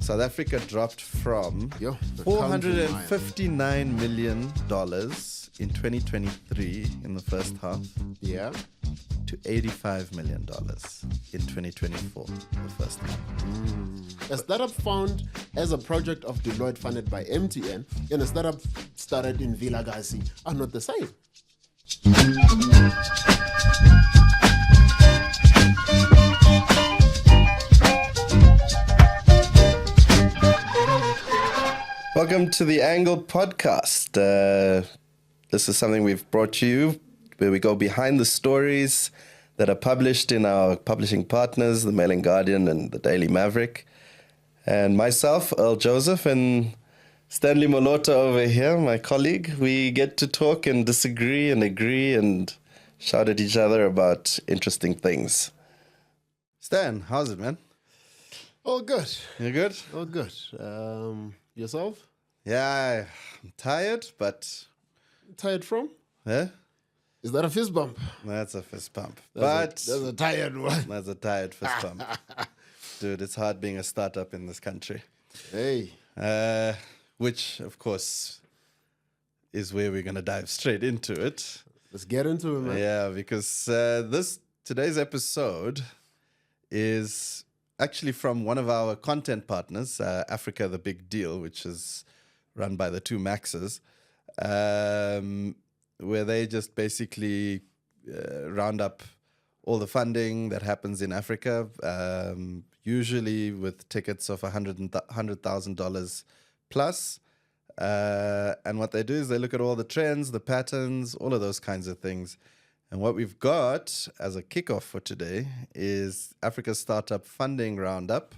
South Africa dropped from $459 million in 2023 in the first half to $85 million in 2024 the first half. A startup found as a project of Deloitte funded by MTN and a startup started in Vilakazi are not the same. Welcome to the Angle Podcast. This is something we've brought to you where we go behind the stories that are published in our publishing partners, the Mail and Guardian and the Daily Maverick. And myself, Earl Joseph, and Stanley Moloto over here, my colleague, we get to talk and disagree and agree and shout at each other about interesting things. Stan, how's it, man? All good. You good? All good. Yourself? Yeah, I'm tired, but... Tired from? Yeah? Is that a fist bump? That's a fist pump. That's a tired one. That's a tired fist pump. Dude, it's hard being a startup in this country. Hey. Which, of course, is where we're going to dive straight into it. Let's get into it, man. Yeah, because today's episode is actually from one of our content partners, Africa the Big Deal, which is run by the two Maxes, where they just basically round up all the funding that happens in Africa, usually with tickets of $100,000 plus. And what they do is they look at all the trends, the patterns, all of those kinds of things. And what we've got as a kickoff for today is Africa's Startup Funding Roundup,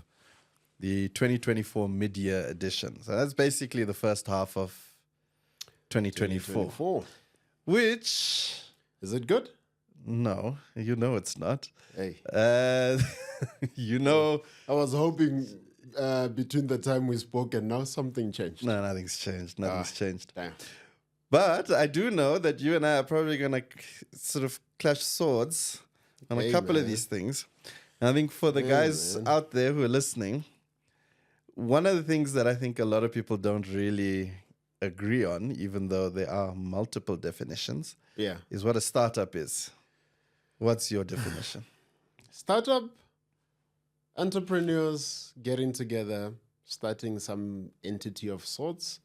the 2024 mid-year edition. So that's basically the first half of 2024. Which... Is it good? No, you know it's not. Hey. You know... I was hoping between the time we spoke and now something changed. No, nothing's changed. Nothing's changed. Damn. But I do know that you and I are probably going to sort of clash swords on a couple of these things. And I think for the guys out there who are listening, one of the things that I think a lot of people don't really agree on, even though there are multiple definitions, is what a startup is. What's your definition? Startup, entrepreneurs getting together, starting some entity of sorts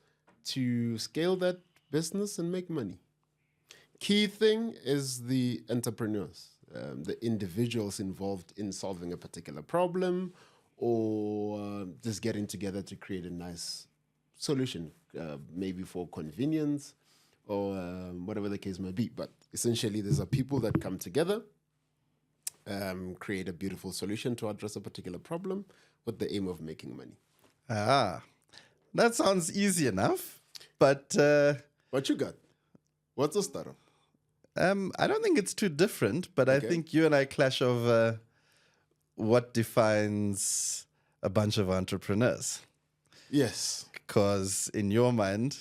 to scale that business and make money. Key thing is the entrepreneurs, the individuals involved in solving a particular problem or just getting together to create a nice solution, maybe for convenience or whatever the case may be. But essentially, these are people that come together, create a beautiful solution to address a particular problem with the aim of making money. Ah, that sounds easy enough, but... What you got? What's a startup? I don't think it's too different, but I think you and I clash over what defines a bunch of entrepreneurs. Yes. Because in your mind,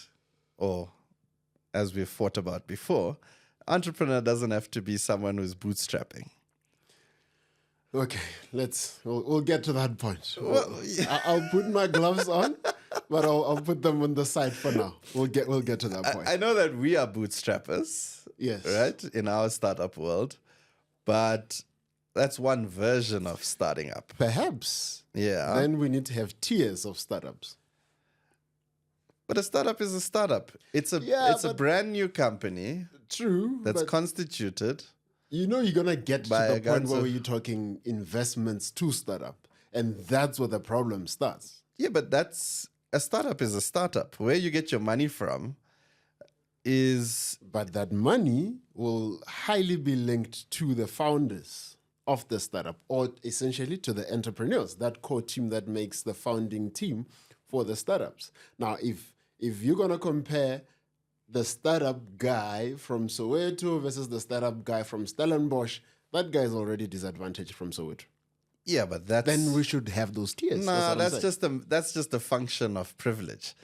or as we've thought about before, entrepreneur doesn't have to be someone who's bootstrapping. Okay, we'll get to that point. I'll put my gloves on, but I'll put them on the side for now. We'll get to that point. I know that we are bootstrappers, yes, right, in our startup world, but that's one version of starting up. Perhaps. Yeah. Then we need to have tiers of startups. But a startup is a startup. It's a brand new company. True. That's constituted. You know you're going to get to the point where you're talking investments to startup. And that's where the problem starts. Yeah, but a startup is a startup. Where you get your money from is... But that money will highly be linked to the founders of the startup or essentially to the entrepreneurs, that core team that makes the founding team for the startups. Now, if you're going to compare the startup guy from Soweto versus the startup guy from Stellenbosch, that guy is already disadvantaged from Soweto. Yeah, but then we should have those tiers. No, that's just a function of privilege.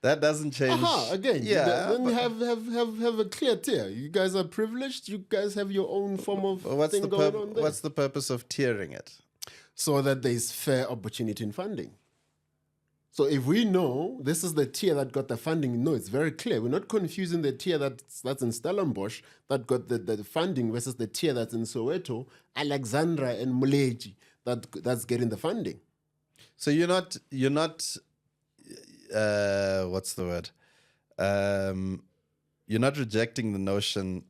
That doesn't change. Again, yeah. Then have a clear tier. You guys are privileged. You guys have your own form of thing going on there. What's the purpose of tiering it? So that there's fair opportunity in funding. So if we know this is the tier that got the funding, no, it's very clear. We're not confusing the tier that's in Stellenbosch that got the funding versus the tier that's in Soweto, Alexandra, and Muleji that's getting the funding. So you're not what's the word? You're not rejecting the notion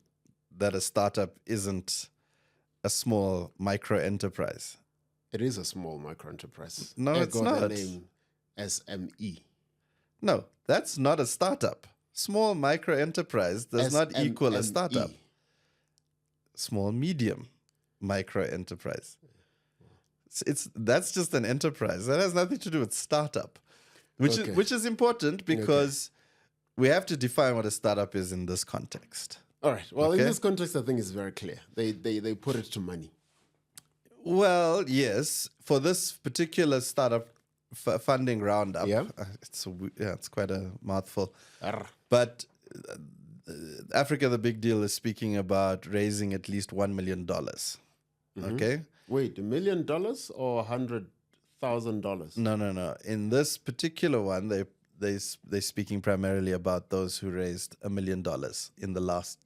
that a startup isn't a small micro enterprise. It is a small micro enterprise. No, it's not. The name SME. No, that's not a startup. Small micro enterprise does not equal a startup. Small medium micro enterprise. That's just an enterprise. That has nothing to do with startup, which is important because we have to define what a startup is in this context. All right. Well, in this context, I think it's very clear. They put it to money. Well, yes, for this particular startup funding roundup, it's quite a mouthful. But Africa, the Big Deal, is speaking about raising at least $1 million. Okay. Wait, $1 million or $100,000? No. In this particular one, they're speaking primarily about those who raised $1 million in the last.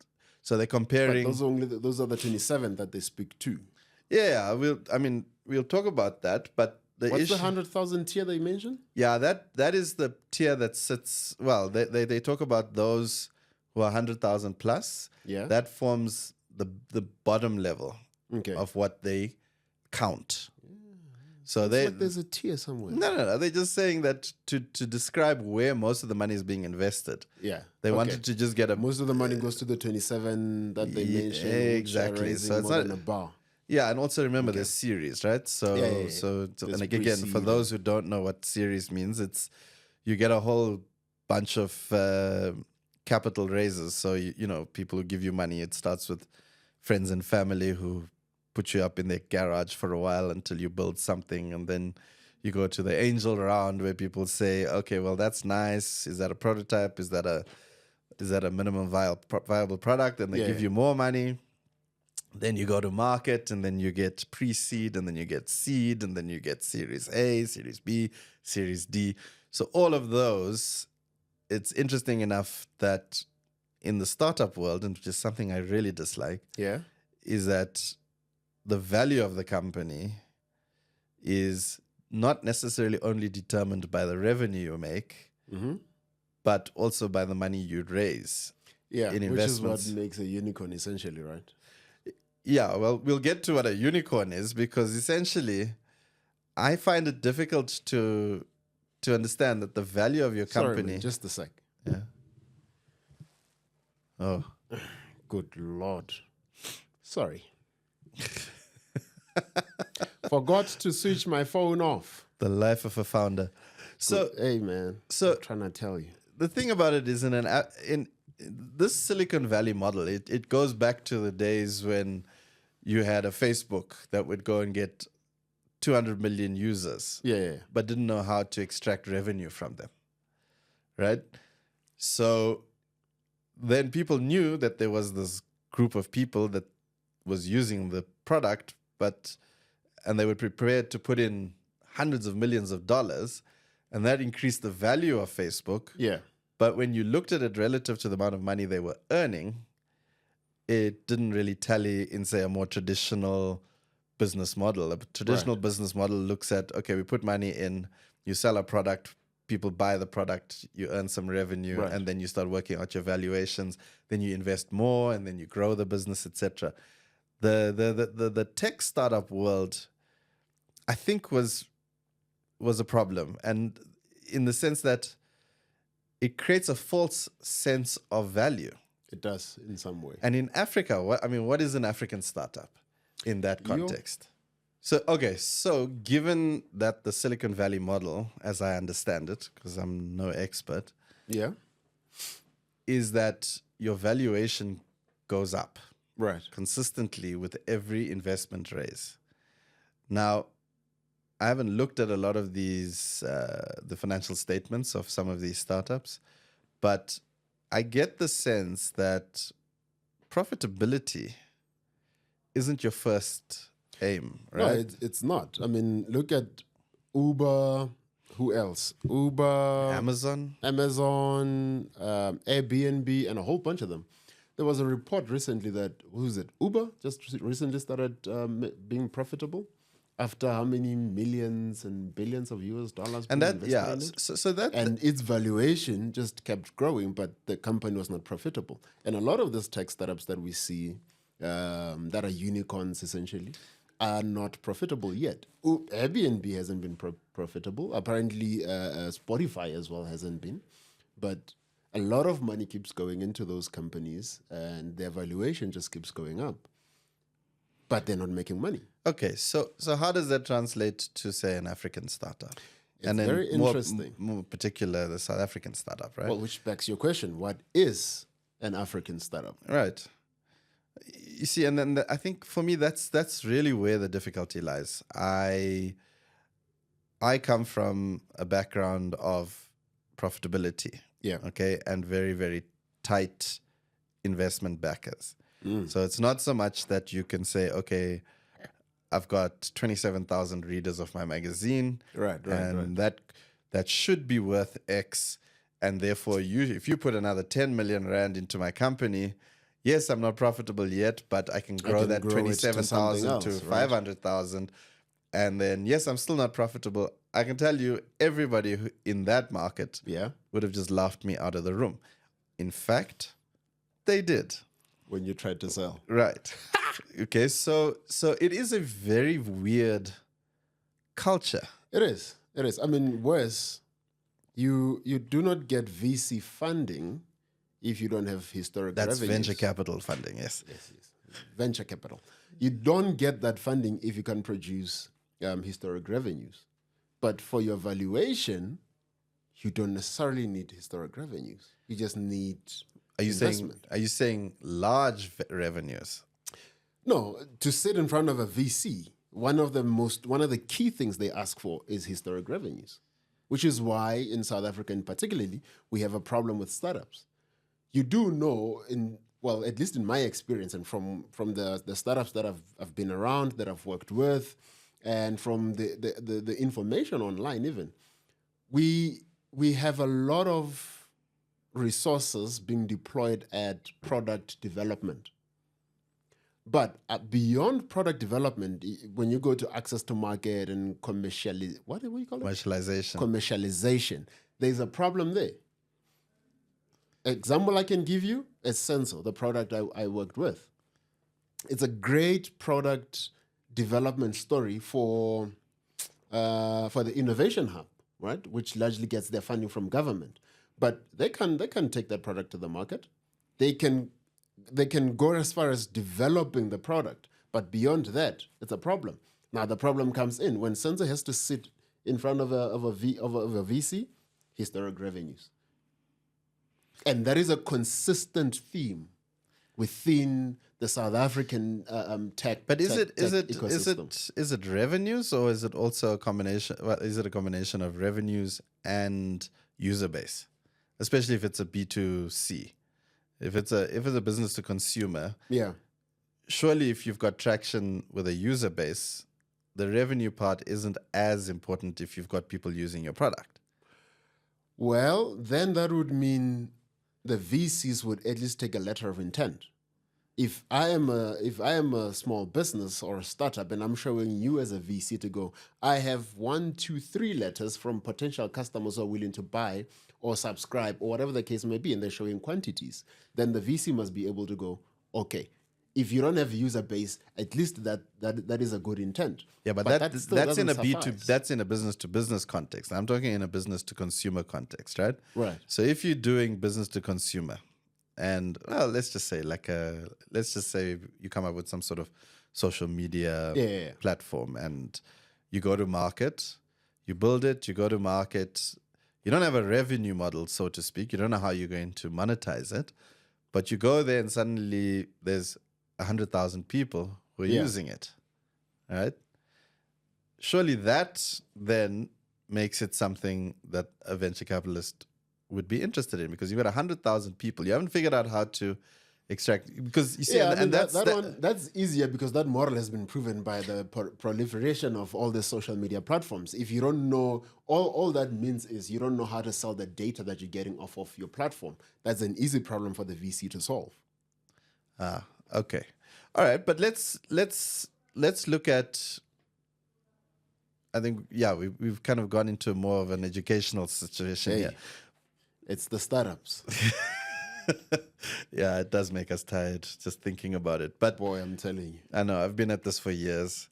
So they're comparing. But those are the 27 that they speak to. Yeah, we'll talk about that. But what's the 100,000 tier they mentioned? Yeah, that is the tier that sits. Well, they talk about those who are 100,000 plus. Yeah, that forms the bottom level of what they count. So there's a tier somewhere. No. They're just saying that to describe where most of the money is being invested. Yeah, they wanted to just get most of the money goes to the 27 that they mentioned. Exactly. So it's not a bar. Yeah, and also remember there's series, right? So and again, for those who don't know what series means, it's you get a whole bunch of capital raises. So you know, people who give you money. It starts with friends and family who put you up in their garage for a while until you build something, and then you go to the angel round where people say, "Okay, well that's nice. Is that a prototype? Is that a minimum viable product?" And they give you more money. Then you go to market, and then you get pre-seed, and then you get seed, and then you get Series A, Series B, Series D. So all of those, it's interesting enough that in the startup world, and which is something I really dislike, is that the value of the company is not necessarily only determined by the revenue you make, but also by the money you raise in investments. Which is what makes a unicorn essentially, right? Yeah, well, we'll get to what a unicorn is, because essentially, I find it difficult to understand that the value of your company. Sorry, just a sec. Yeah. Oh, good Lord. Sorry. Forgot to switch my phone off. The life of a founder. So, hey man. I'm trying to tell you. The thing about it is, in this Silicon Valley model, it goes back to the days when you had a Facebook that would go and get 200 million users, but didn't know how to extract revenue from them, right? So then people knew that there was this group of people that was using the product, and they were prepared to put in hundreds of millions of dollars, and that increased the value of Facebook. Yeah. But when you looked at it relative to the amount of money they were earning, it didn't really tally in, say, a more traditional business model. A traditional business model looks at, okay, we put money in, you sell a product, people buy the product, you earn some revenue, and then you start working out your valuations, then you invest more, and then you grow the business, etc. The tech startup world, I think, was a problem, and in the sense that it creates a false sense of value. It does in some way. And in Africa, what is an African startup in that context? So given that the Silicon Valley model, as I understand it, because I'm no expert, is that your valuation goes up consistently with every investment raise. Now, I haven't looked at a lot of these, the financial statements of some of these startups, but I get the sense that profitability isn't your first aim, right? No, it's not. I mean, look at Uber, Who else? Uber, Amazon. Airbnb, and a whole bunch of them. There was a report recently that, who's it? Uber just recently started being profitable after how many millions and billions of US dollars And being that, invested yeah, in it? so that, And its valuation just kept growing, but the company was not profitable. And a lot of these tech startups that we see that are unicorns essentially are not profitable yet. Airbnb hasn't been profitable. Apparently, Spotify as well hasn't been. But a lot of money keeps going into those companies and their valuation just keeps going up. But they're not making money. okay, so how does that translate to, say, an African startup? It's very interesting. More particular, the South African startup, right? Well, which begs your question, what is an African startup? Right. You see, and then I think for me that's really where the difficulty lies. I come from a background of profitability, Yeah. okay, and very, very tight investment backers. So it's not so much that you can say, okay, I've got 27,000 readers of my magazine, Right. that should be worth X, and therefore if you put another 10 million rand into my company, yes, I'm not profitable yet, but I can grow that grow it to 27,000 to something else, right? 500,000, and then yes, I'm still not profitable. I can tell you, everybody in that market would have just laughed me out of the room. In fact, they did. When you tried to sell. Right. Okay, so it is a very weird culture. It is. I mean, worse, you do not get VC funding if you don't have historic That's revenues. venture capital funding, yes. Yes. Venture capital. You don't get that funding if you can produce historic revenues. But for your valuation, you don't necessarily need historic revenues. You just need investment. Are you saying large revenues? No, to sit in front of a VC, one of the key things they ask for is historic revenues, which is why in South Africa in particularly, we have a problem with startups. You do know, at least in my experience and from the startups that I've been around, that I've worked with, and from the information online even, we have a lot of resources being deployed at product development. But beyond product development, when you go to access to market and what do you call it? Commercialization. There's a problem there. Example I can give you is Sensor, the product I worked with. It's a great product development story for the Innovation Hub, right? Which largely gets their funding from government. But they can take that product to the market. They can go as far as developing the product, but beyond that, it's a problem. Now the problem comes in when Sensor has to sit in front of a VC, historic revenues, and that is a consistent theme within the South African tech. But is it revenues, or is it also a combination? Well, is it a combination of revenues and user base, especially if it's a B2C? If it's a business to consumer, surely if you've got traction with a user base, the revenue part isn't as important if you've got people using your product. Well, then that would mean the VCs would at least take a letter of intent. If I am a small business or a startup and I'm showing you as a VC to go, I have 1, 2, 3 letters from potential customers who are willing to buy or subscribe or whatever the case may be, and they're showing quantities, then the VC must be able to go, okay, if you don't have a user base, at least that is a good intent. Yeah, but that's in a B2, that's in a business to business context. I'm talking in a business to consumer context, right? Right. So if you're doing business to consumer, and well, let's just say you come up with some sort of social media platform, and you go to market, you build it, you go to market. You don't have a revenue model, so to speak. You don't know how you're going to monetize it, but you go there and suddenly there's 100,000 people who are using it, right? Surely that then makes it something that a venture capitalist would be interested in, because you've got 100,000 people. You haven't figured out how to extract, because you see, Yeah, and that's that one, that's easier because that model has been proven by the proliferation of all the social media platforms. If you don't know, all that means is you don't know how to sell the data that you're getting off of your platform. That's an easy problem for the VC to solve. Okay, all right, but let's look at. I think we've kind of gone into more of an educational situation here. It's the startups. Yeah, it does make us tired just thinking about it. But boy, I'm telling you, I know I've been at this for years.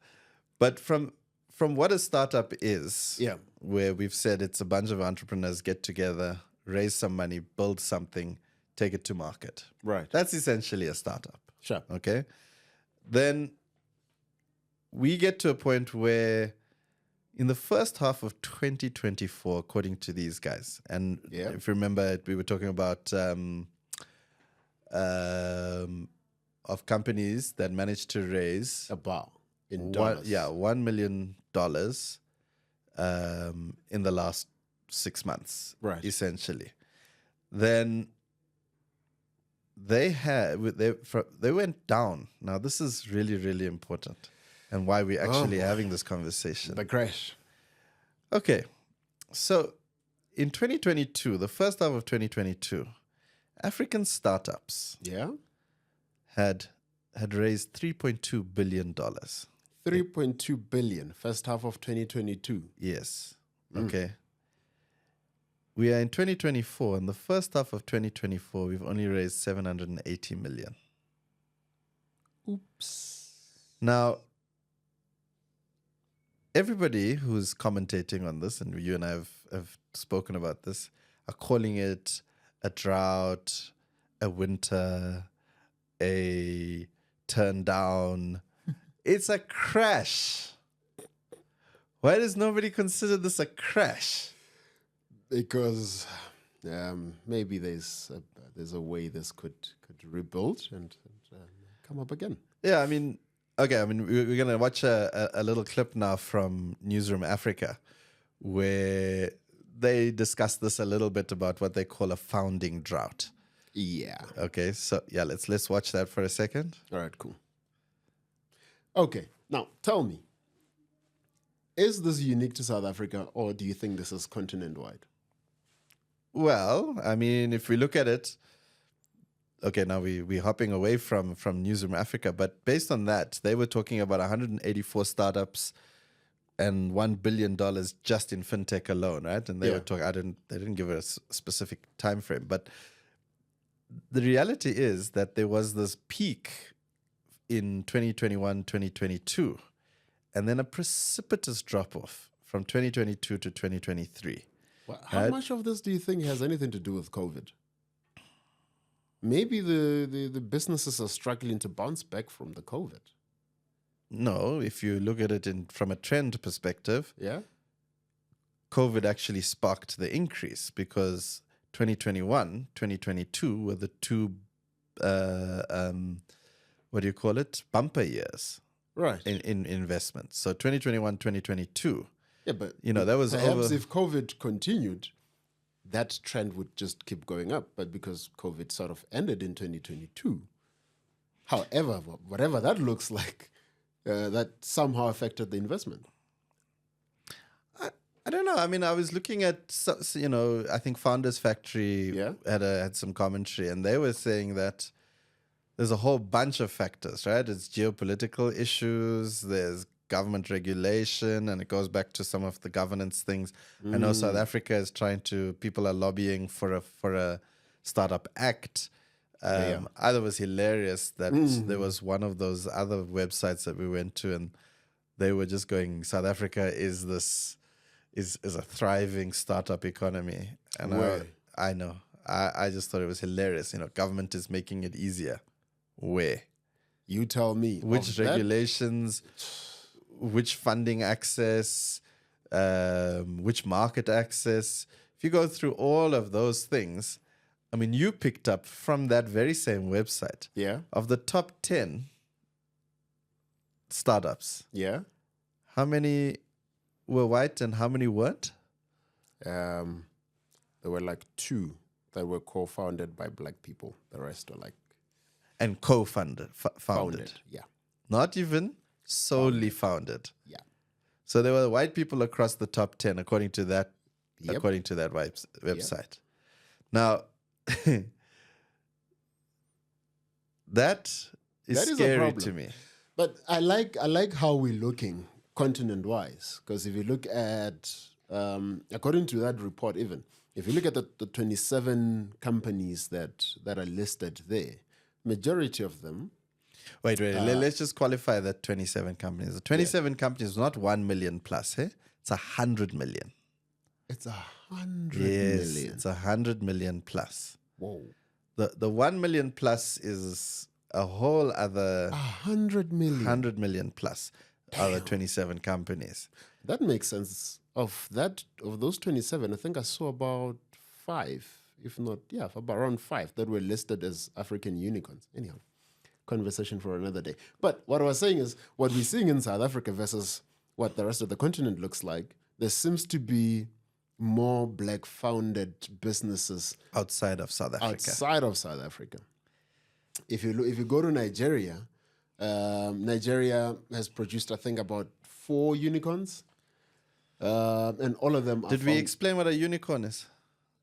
But from what a startup is, where we've said it's a bunch of entrepreneurs get together, raise some money, build something, take it to market. Right. That's essentially a startup. Sure. Okay. Then we get to a point where in the first half of 2024, according to these guys, and if you remember, we were talking about of companies that managed to raise about in dollars. $1 million in the last 6 months, right? Essentially, then they went down. Now, this is really, really important, and why we're actually having this conversation. The crash. Okay, so in 2022, the first half of 2022, African startups had raised $3.2 billion. 3.2 billion, first half of 2022. Yes. Okay. We are in 2024, and the first half of 2024, we've only raised 780 million. Oops. Now, everybody who's commentating on this, and you and I have spoken about this, are calling it a drought, a winter, a turn down. It's a crash. Why does nobody consider this a crash? Because maybe there's a way this could rebuild and come up again. Yeah, I mean, okay, I mean, we're going to watch a little clip now from Newsroom Africa where they discuss this a little bit about what they call a founding drought. Yeah. Okay, so let's watch that for a second. All right, cool. Okay, now tell me, is this unique to South Africa, or do you think this is continent-wide? Well, I mean, if we look at it, okay, now we're hopping away from Newsroom Africa, but based on that, they were talking about 184 startups and $1 billion just in fintech alone, right? And they were talking. They didn't give a specific time frame, but the reality is that there was this peak in 2021, 2022, and then a precipitous drop off from 2022 to 2023. Well, how much of this do you think has anything to do with COVID? Maybe the businesses are struggling to bounce back from the COVID. No, if you look at it from a trend perspective, COVID actually sparked the increase because 2021, 2022 were the two, bumper years, right? In investments. So 2021, 2022. Yeah, but that was perhaps if COVID continued, that trend would just keep going up. But because COVID sort of ended in 2022, however, whatever that looks like, that somehow affected the investment. I don't know. I mean, I was looking at, I think Founders Factory had some commentary, and they were saying that there's a whole bunch of factors, right? It's geopolitical issues, there's government regulation, and it goes back to some of the governance things. I know South Africa is people are lobbying for a startup act. Either was hilarious that there was one of those other websites that we went to, and they were just going, South Africa is a thriving startup economy. And I know. I just thought it was hilarious. Government is making it easier. Where? You tell me. Which regulations, which funding access, which market access. If you go through all of those things, I mean, you picked up from that very same website. Of the top 10 startups. How many were white and how many weren't? There were like 2 that were co-founded by black people. The rest are like and co-founded, founded. Yeah. Not even solely founded. Yeah. So there were white people across the top 10, according to that Yep. website. Now, that is a scary problem. to me. But I like how we're looking continent-wise, because if you look at, according to that report, even if you look at the 27 companies that are listed there, majority of them. Wait. Let's just qualify that 27 companies. The 27 companies, not 1 million plus, eh? It's 100 million. It's 100 yes, million. It's 100 million plus. Whoa. The 1 million plus is a whole other 100 million. 100 million plus other 27 companies. That makes sense. Of those 27, I think I saw about 5, if not, about around 5 that were listed as African unicorns. Anyhow, conversation for another day. But what I was saying is, what we're seeing in South Africa versus what the rest of the continent looks like, there seems to be more black-founded businesses outside of South Africa. If you go to Nigeria, Nigeria has produced, I think, about 4 unicorns, and all of them. Did we explain what a unicorn is?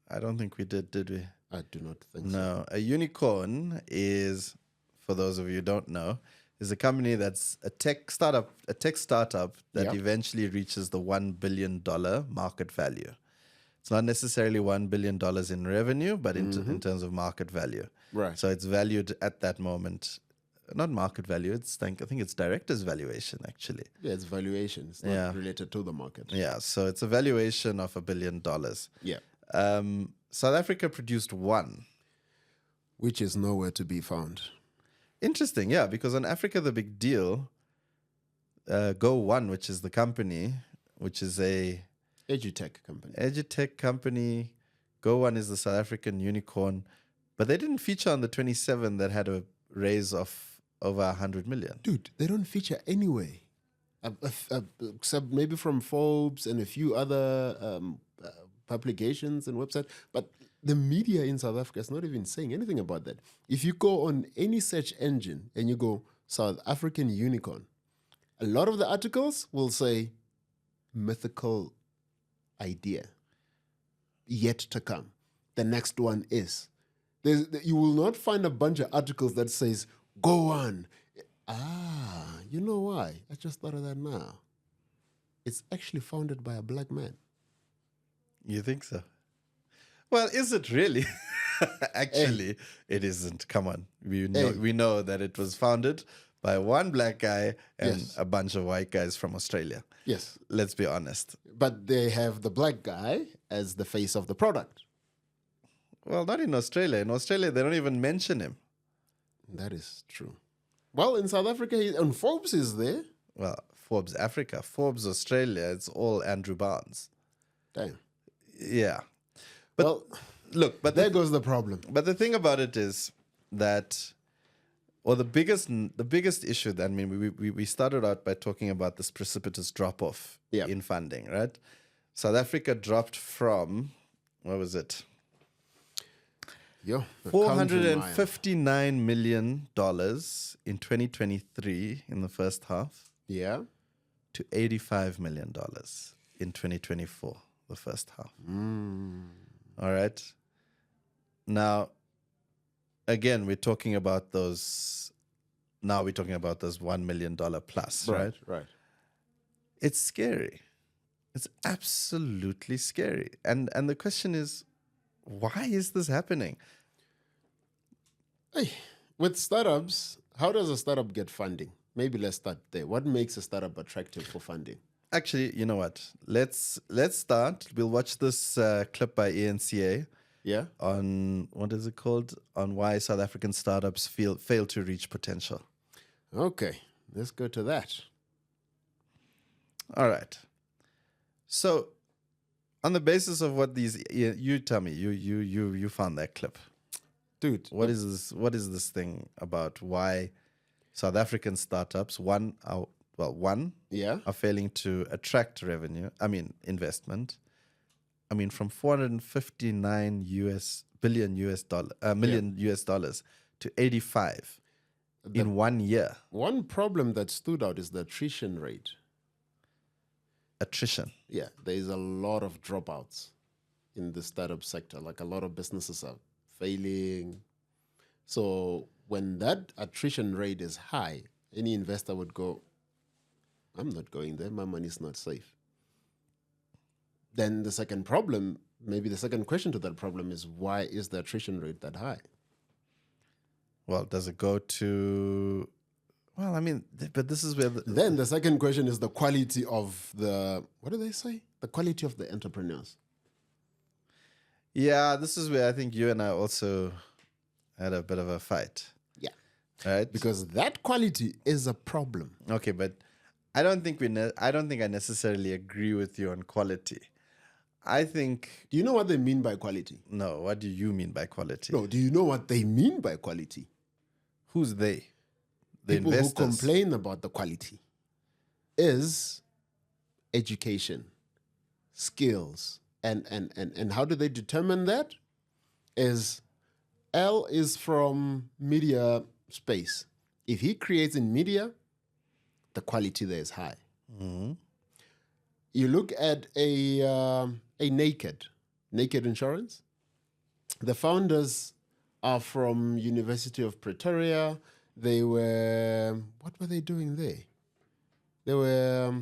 I don't think we did we? I do not think so. No, a unicorn is, for those of you who don't know, is a company that's a tech startup that eventually reaches the $1 billion market value. It's not necessarily $1 billion in revenue, but in terms of market value. Right. So it's valued at that moment. Not market value. I think it's director's valuation, actually. Yeah, it's valuation. It's not related to the market. Yeah, so it's a valuation of $1 billion. Yeah. South Africa produced one. Which is nowhere to be found. Interesting, yeah, because on Africa, the big deal, Go One, which is the company, which is a edutech company. Go One is the South African unicorn, but they didn't feature on the 27 that had a raise of over 100 million. Dude, they don't feature anyway, except maybe from Forbes and a few other publications and websites. But the media in South Africa is not even saying anything about that. If you go on any search engine and you go South African unicorn, a lot of the articles will say mythical idea yet to come. The next one is. You will not find a bunch of articles that says, go on. You know why? I just thought of that now. It's actually founded by a black man. You think so? Well, is it really? Actually, it isn't. Come on. We know that it was founded by one black guy and a bunch of white guys from Australia. Yes. Let's be honest. But they have the black guy as the face of the product. Well, not in Australia. In Australia, they don't even mention him. That is true. Well, in South Africa, and Forbes is there. Well, Forbes Africa, Forbes Australia, it's all Andrew Barnes. Damn. Yeah. But look, but there goes the problem. But the thing about it is that, or the biggest issue that, I mean, we started out by talking about this precipitous drop-off in funding, right? South Africa dropped from, what was it? $459 million in 2023 in the first half. Yeah. To $85 million in 2024, the first half. All right. Now, again, we're talking about those $1 million plus, right? Right. It's scary. It's absolutely scary. And the question is, why is this happening? Hey, with startups, how does a startup get funding? Maybe let's start there. What makes a startup attractive for funding? Actually, you know what? Let's start. We'll watch this clip by ENCA. Yeah. On, what is it called? On why South African startups fail to reach potential. Okay, let's go to that. All right. So, on the basis of what these, you tell me, you found that clip, dude. What is this thing about why South African startups are failing to attract investment? I mean, from $459 million US dollars to 85. in 1 year. One problem that stood out is the attrition rate. Attrition. Yeah, there is a lot of dropouts in the startup sector. Like a lot of businesses are failing. So when that attrition rate is high, any investor would go, I'm not going there. My money's not safe. Then the second problem, maybe the second question to that problem is, why is the attrition rate that high? Well, does it go to... Well, I mean, but this is where... Then the second question is the quality of the... What do they say? The quality of the entrepreneurs. Yeah, this is where I think you and I also had a bit of a fight. Yeah. Right? Because that quality is a problem. Okay, but I don't think I necessarily agree with you on quality. I think... Do you know what they mean by quality? No, what do you mean by quality? No, do you know what they mean by quality? Who's they? The People investors. who complain about the quality is education, skills, and how do they determine that? Is Earl is from media space. If he creates in media, the quality there is high. Mm-hmm. You look at a Naked Insurance. The founders are from University of Pretoria. They were, what were they doing there? They were,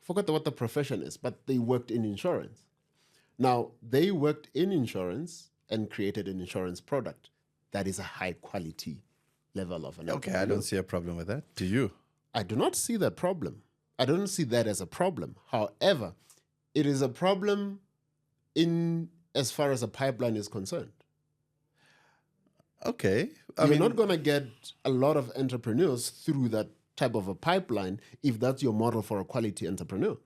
forgot what the profession is, but they worked in insurance. Now, they worked in insurance and created an insurance product. That is a high quality level of an Okay, I don't see a problem with that. Do you? I do not see that problem. I don't see that as a problem. However, it is a problem in as far as a pipeline is concerned. Okay. You're not going to get a lot of entrepreneurs through that type of a pipeline if that's your model for a quality entrepreneur.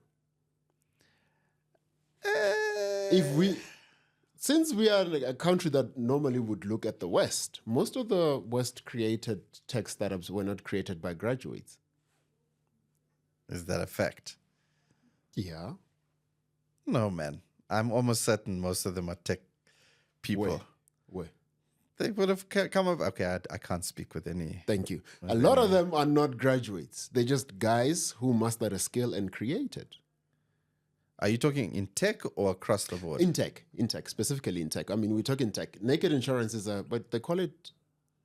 Since we are a country that normally would look at the West, most of the West created tech startups were not created by graduates. Is that a fact? Yeah. No, man. I'm almost certain most of them are tech people. Where? They would have come up. Okay, I can't speak with any. Thank you. A lot of them are not graduates. They're just guys who mastered a skill and created. Are you talking in tech or across the board? In tech, specifically in tech. I mean, we're talking tech. Naked Insurance is but they call it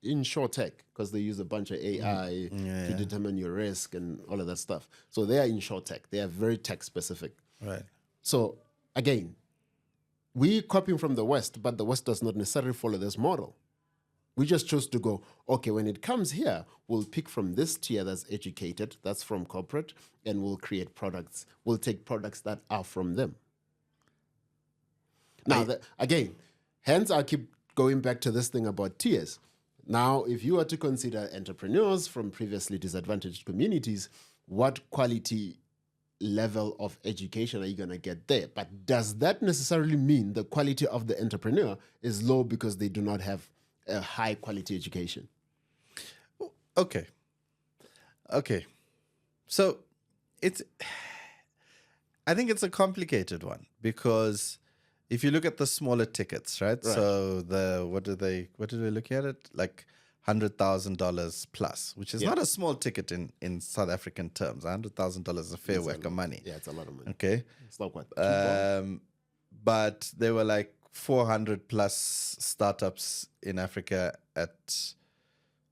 insure tech because they use a bunch of AI to determine your risk and all of that stuff. So they are insure tech. They are very tech specific. Right. So again, we copying from the West, but the West does not necessarily follow this model. We just chose to go, okay, when it comes here, we'll pick from this tier that's educated, that's from corporate, and we'll create products. We'll take products that are from them. Now, again, hence I keep going back to this thing about tiers. Now, if you were to consider entrepreneurs from previously disadvantaged communities, what quality level of education are you going to get there? But does that necessarily mean the quality of the entrepreneur is low because they do not have a high quality education? Okay. So I think it's a complicated one because if you look at the smaller tickets, right? So what do they look at it? Like $100,000 plus, which is not a small ticket in South African terms. $100,000 is a fair whack of money. Yeah, it's a lot of money. Okay. It's like what? But there were like 400 plus startups in Africa at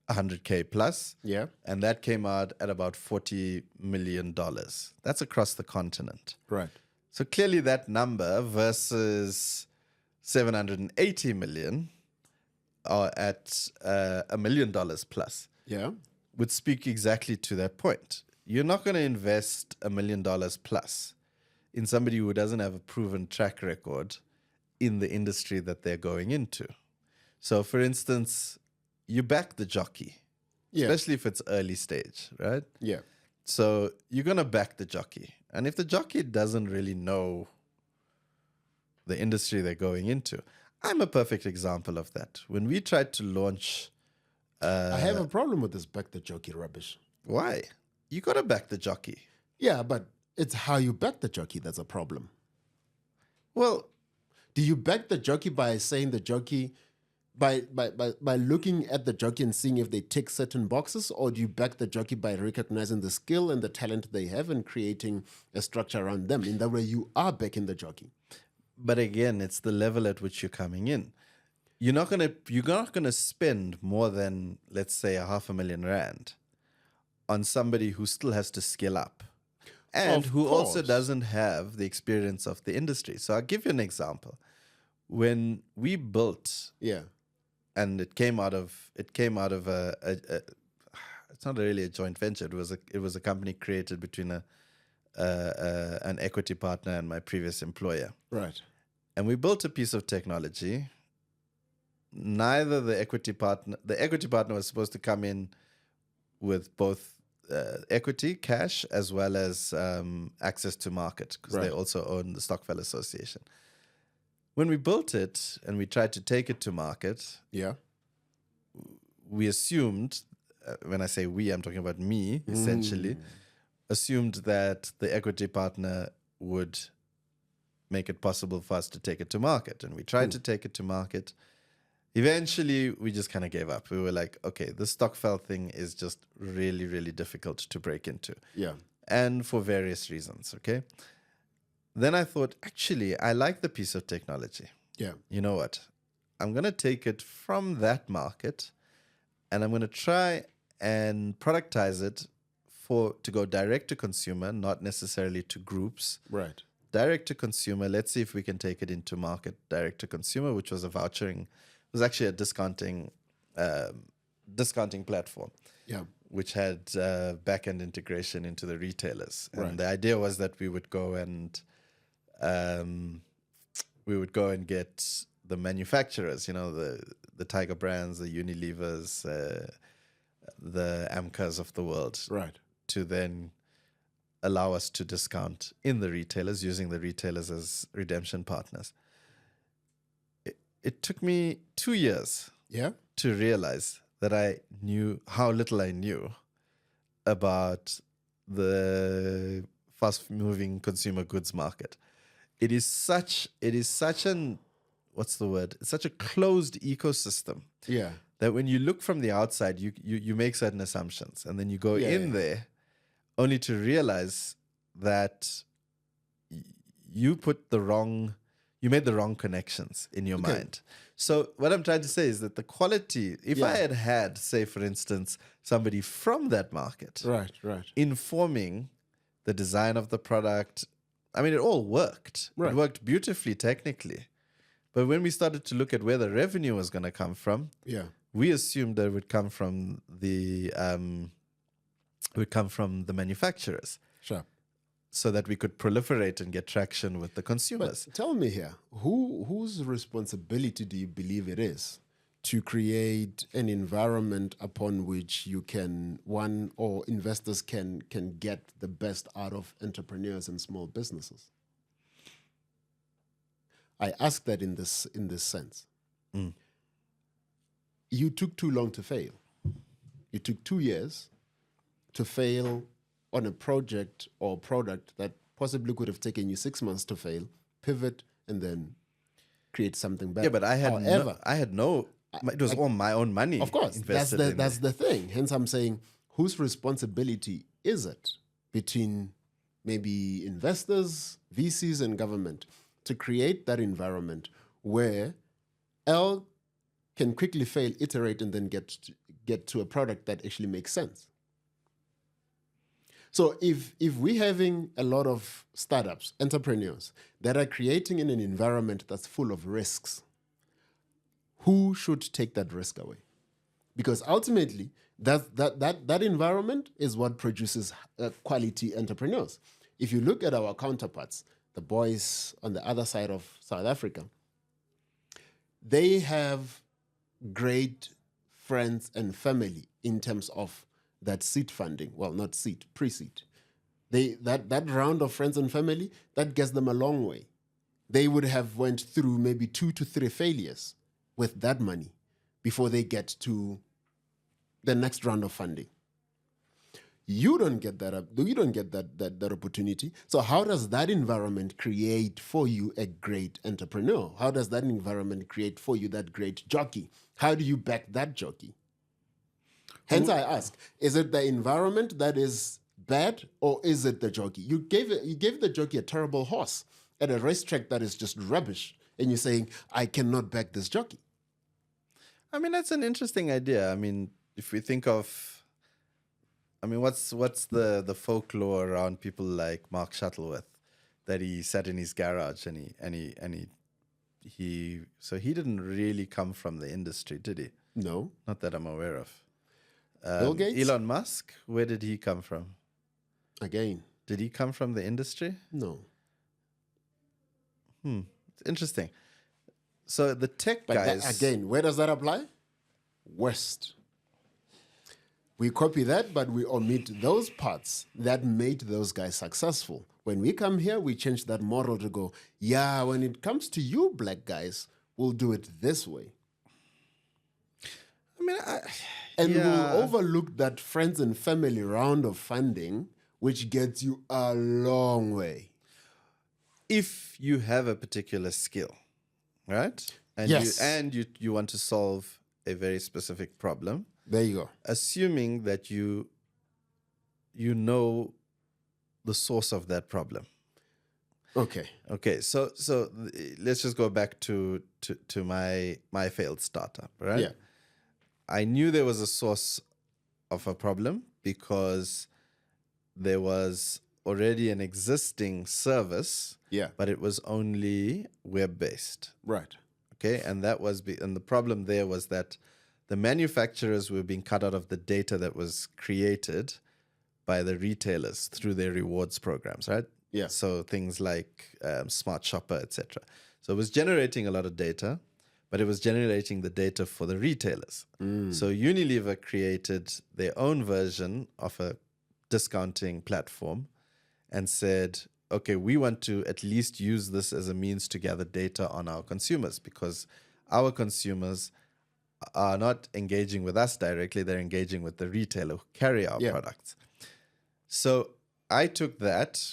100K plus. Yeah. And that came out at about $40 million. That's across the continent. Right. So clearly that number versus 780 million or at $1 million plus would speak exactly to that point. You're not going to invest $1 million plus in somebody who doesn't have a proven track record in the industry that they're going into. So, for instance, you back the jockey, especially if it's early stage, right? Yeah. So you're going to back the jockey. And if the jockey doesn't really know the industry they're going into, I'm a perfect example of that. When we tried to launch... I have a problem with this back the jockey rubbish. Why? You got to back the jockey. Yeah, but it's how you back the jockey that's a problem. Well... Do you back the jockey by saying the jockey... by looking at the jockey and seeing if they tick certain boxes, or do you back the jockey by recognizing the skill and the talent they have and creating a structure around them? In that way, you are backing the jockey. But again, it's the level at which you're coming in. You're not gonna spend more than, let's say, R500,000 on somebody who still has to skill up and Of who also course. doesn't have the experience of the industry. So I'll give you an example. When we built, Yeah. and it came out of a it's not really a joint venture. It was a company created between an equity partner and my previous employer. Right. And we built a piece of technology. Neither the equity partner was supposed to come in with both equity, cash, as well as access to market, because they Right. also own the Stockfell Association. When we built it and we tried to take it to market, Yeah. we assumed, when I say we, I'm talking about me, essentially, assumed that the equity partner would make it possible for us to take it to market. And we tried to take it to market. Eventually, we just kind of gave up. We were like, okay, the Stockfell thing is just really, really difficult to break into. Yeah. And for various reasons, okay? Then I thought, actually, I like the piece of technology. Yeah. You know what? I'm going to take it from that market and I'm going to try and productize it to go direct to consumer, not necessarily to groups. Right. Direct to consumer. Let's see if we can take it into market direct to consumer, which was a vouchering. It was actually a discounting platform. Yeah. Which had back-end integration into the retailers. And Right. the idea was that we would go and get the manufacturers, the Tiger brands, the Unilevers, the Amcas of the world, Right. to then allow us to discount in the retailers, using the retailers as redemption partners. It took me 2 years Yeah. to realize that I knew how little I knew about the fast-moving consumer goods market. It is such an, what's the word? It's such a closed ecosystem Yeah. that when you look from the outside, you make certain assumptions, and then you go in there only to realize that you made the wrong connections in your mind. So what I'm trying to say is that the quality, if I had, say, for instance, somebody from that market Right. informing the design of the product, I mean, it all worked. Right. It worked beautifully technically. But when we started to look at where the revenue was going to come from, we assumed that it would come from the manufacturers. Sure. So that we could proliferate and get traction with the consumers. But tell me here, whose responsibility do you believe it is to create an environment upon which you can, or investors can get the best out of entrepreneurs and small businesses? I ask that in this sense. You took too long to fail. You took 2 years to fail on a project or product that possibly could have taken you 6 months to fail, pivot, and then create something better. Yeah, but it was all my own money. Of course, that's invested the thing. Hence, I'm saying, whose responsibility is it between maybe investors, VCs, and government to create that environment where Earl can quickly fail, iterate, and then get to a product that actually makes sense? So if we're having a lot of startups, entrepreneurs that are creating in an environment that's full of risks, who should take that risk away? Because ultimately, that environment is what produces quality entrepreneurs. If you look at our counterparts, the boys on the other side of South Africa, they have great friends and family in terms of that seed funding. Well, not seed, pre-seed. That round of friends and family, that gets them a long way. They would have went through maybe 2 to 3 failures with that money before they get to the next round of funding. You don't get that. You don't get that opportunity. So how does that environment create for you a great entrepreneur? How does that environment create for you that great jockey? How do you back that jockey? Hence, I ask: is it the environment that is bad, or is it the jockey? You gave the jockey a terrible horse at a racetrack that is just rubbish, and you're saying, "I cannot back this jockey." I mean, that's an interesting idea. I mean, if we think of, I mean, what's the folklore around people like Mark Shuttleworth, that he sat in his garage and he so he didn't really come from the industry, did he? No. Not that I'm aware of. Bill Gates? Elon Musk, where did he come from? Again. Did he come from the industry? No. It's interesting. So the tech But guys... again, where does that apply? West. We copy that, but we omit those parts that made those guys successful. When we come here, we change that model to go, yeah, when it comes to you black guys, we'll do it this way. I mean, and we'll overlook that friends and family round of funding, which gets you a long way. If you have a particular skill, right? And yes. You want to solve a very specific problem. There you go. Assuming that you know the source of that problem. Okay. So let's just go back to my failed startup, right? Yeah. I knew there was a source of a problem because there was already an existing service, but it was only web-based. Right. Okay, and and the problem there was that the manufacturers were being cut out of the data that was created by the retailers through their rewards programs, right? Yeah. So things like Smart Shopper, etc. So it was generating a lot of data, but it was generating the data for the retailers. So Unilever created their own version of a discounting platform and said, okay, we want to at least use this as a means to gather data on our consumers, because our consumers are not engaging with us directly, they're engaging with the retailer who carry our products. So I took that,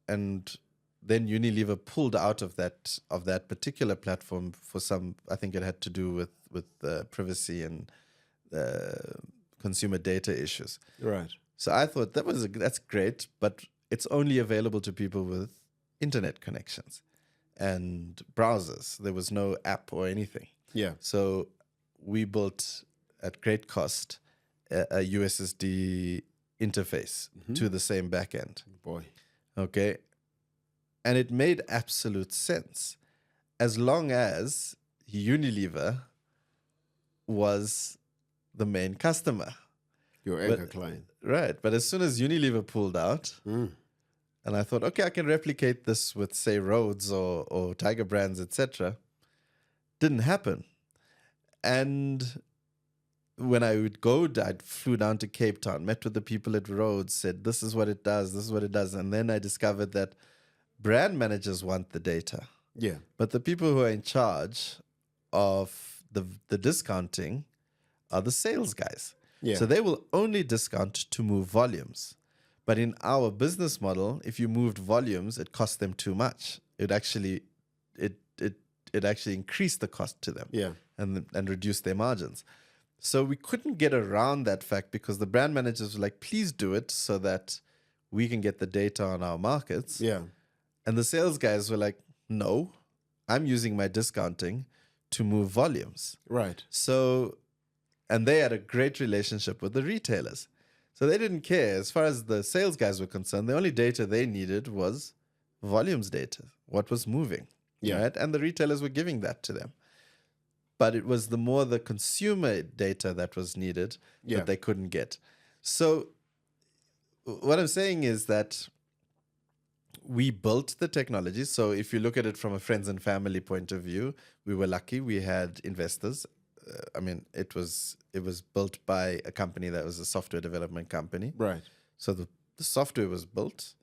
and then Unilever pulled out of that particular platform for some, I think it had to do with privacy and consumer data issues. Right. So I thought that's great, but it's only available to people with internet connections and browsers. There was no app or anything. Yeah. So we built at great cost a USSD interface to the same backend. Boy. Okay. And it made absolute sense as long as Unilever was the main customer. Your anchor client. Right. But as soon as Unilever pulled out, and I thought, okay, I can replicate this with, say, Rhodes or Tiger Brands, etc. Didn't happen. And when I would go, I flew down to Cape Town, met with the people at Rhodes, said, this is what it does, this is what it does. And then I discovered that brand managers want the data. Yeah. But the people who are in charge of the discounting are the sales guys. Yeah. So they will only discount to move volumes. But in our business model, if you moved volumes, it cost them too much. It actually increased the cost to them. Yeah. And reduced their margins. So we couldn't get around that fact because the brand managers were like, please do it so that we can get the data on our markets. Yeah. And the sales guys were like, no, I'm using my discounting to move volumes. Right. So, and they had a great relationship with the retailers. So they didn't care. As far as the sales guys were concerned, the only data they needed was volumes data, what was moving. Yeah. Right? And the retailers were giving that to them. But it was the consumer data that was needed that they couldn't get. So what I'm saying is that we built the technology. So if you look at it from a friends and family point of view, we were lucky. We had investors. It was built by a company that was a software development company. Right. So the software was built.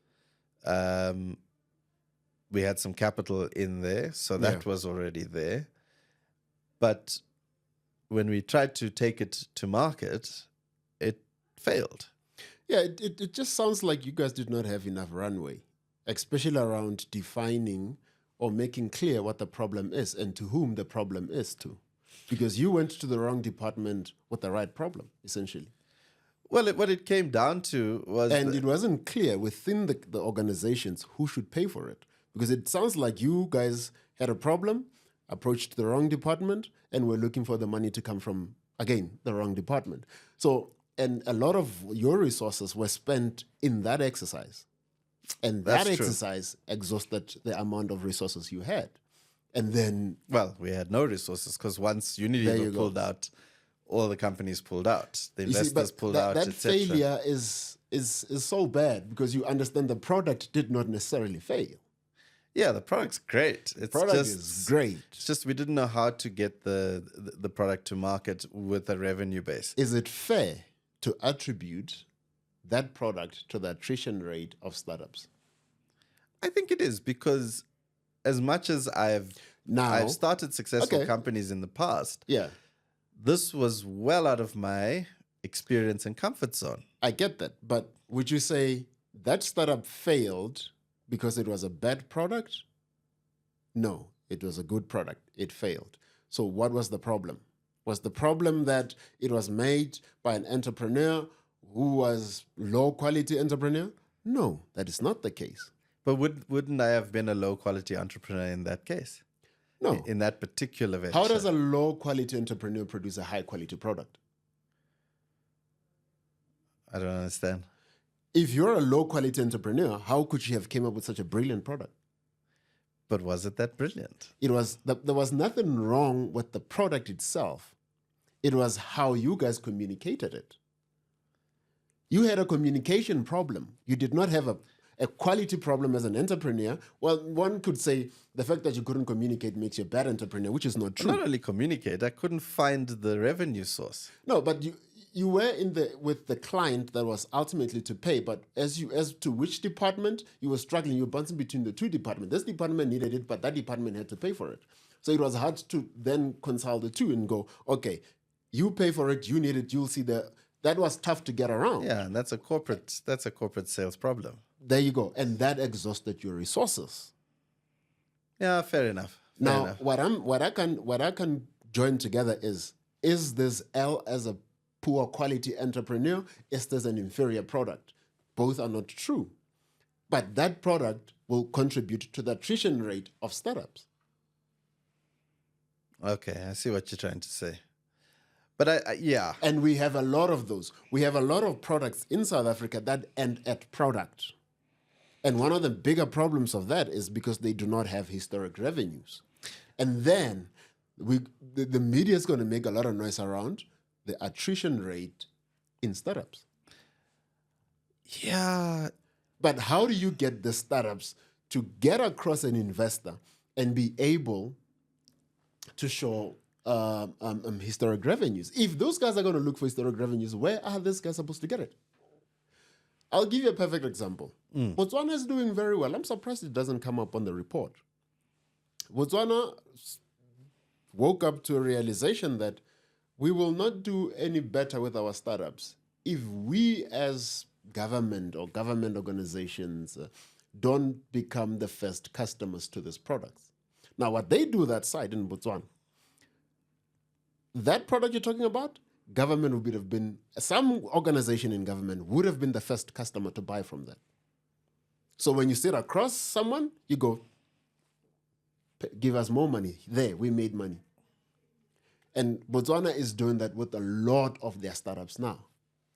We had some capital in there. So that was already there. But when we tried to take it to market, it failed. Yeah, it just sounds like you guys did not have enough runway, especially around defining or making clear what the problem is and to whom the problem is to. Because you went to the wrong department with the right problem, essentially. Well, what it came down to was And it wasn't clear within the organizations who should pay for it. Because it sounds like you guys had a problem, approached the wrong department, and were looking for the money to come from, again, the wrong department. So, and a lot of your resources were spent in that exercise. And that That's true. exercise exhausted the amount of resources you had. And then, well, we had no resources because once There Unilever you go. pulled out, all the companies pulled out. The you see, investors but pulled that, out, that etc. failure is so bad because you understand the product did not necessarily fail. Yeah, the product's great. It's Product just is great. It's just we didn't know how to get the product to market with a revenue base. Is it fair to attribute that product to the attrition rate of startups? I think it is because as much as I've started successful Okay. companies in the past, Yeah, this was well out of my experience and comfort zone. I get that. But would you say that startup failed because it was a bad product? No, it was a good product. It failed. So what was the problem? Was the problem that it was made by an entrepreneur who was low quality entrepreneur? No, that is not the case. But wouldn't I have been a low quality entrepreneur in that case? No. In that particular venture. How does a low quality entrepreneur produce a high quality product? I don't understand. If you're a low quality entrepreneur, how could you have came up with such a brilliant product? But was it that brilliant? There was nothing wrong with the product itself. It was how you guys communicated it. You had a communication problem. You did not have a quality problem as an entrepreneur. Well, one could say the fact that you couldn't communicate makes you a bad entrepreneur, which is not true. Not only communicate, I couldn't find the revenue source. No, but you were with the client that was ultimately to pay, but as to which department you were struggling, you were bouncing between the two departments. This department needed it, but that department had to pay for it. So it was hard to then consult the two and go, okay, you pay for it, you need it, you'll see that was tough to get around. Yeah, and that's a corporate sales problem. There you go. And that exhausted your resources. Yeah, fair enough. Now, what I can join together is this L as a poor quality entrepreneur? Is this an inferior product? Both are not true. But that product will contribute to the attrition rate of startups. Okay, I see what you're trying to say. But yeah. And we have a lot of those. We have a lot of products in South Africa that end at product. And one of the bigger problems of that is because they do not have historic revenues. And then the media is going to make a lot of noise around the attrition rate in startups. Yeah. But how do you get the startups to get across an investor and be able to show historic revenues? If those guys are going to look for historic revenues, where are these guys supposed to get it? I'll give you a perfect example. Botswana is doing very well. I'm surprised it doesn't come up on the report. Botswana woke up to a realization that we will not do any better with our startups if we as government or government organizations don't become the first customers to these products. Now, what they do that side in Botswana, that product you're talking about, government would have been, some organization in government would have been the first customer to buy from that. So when you sit across someone, you go, give us more money. There, we made money. And Botswana is doing that with a lot of their startups now.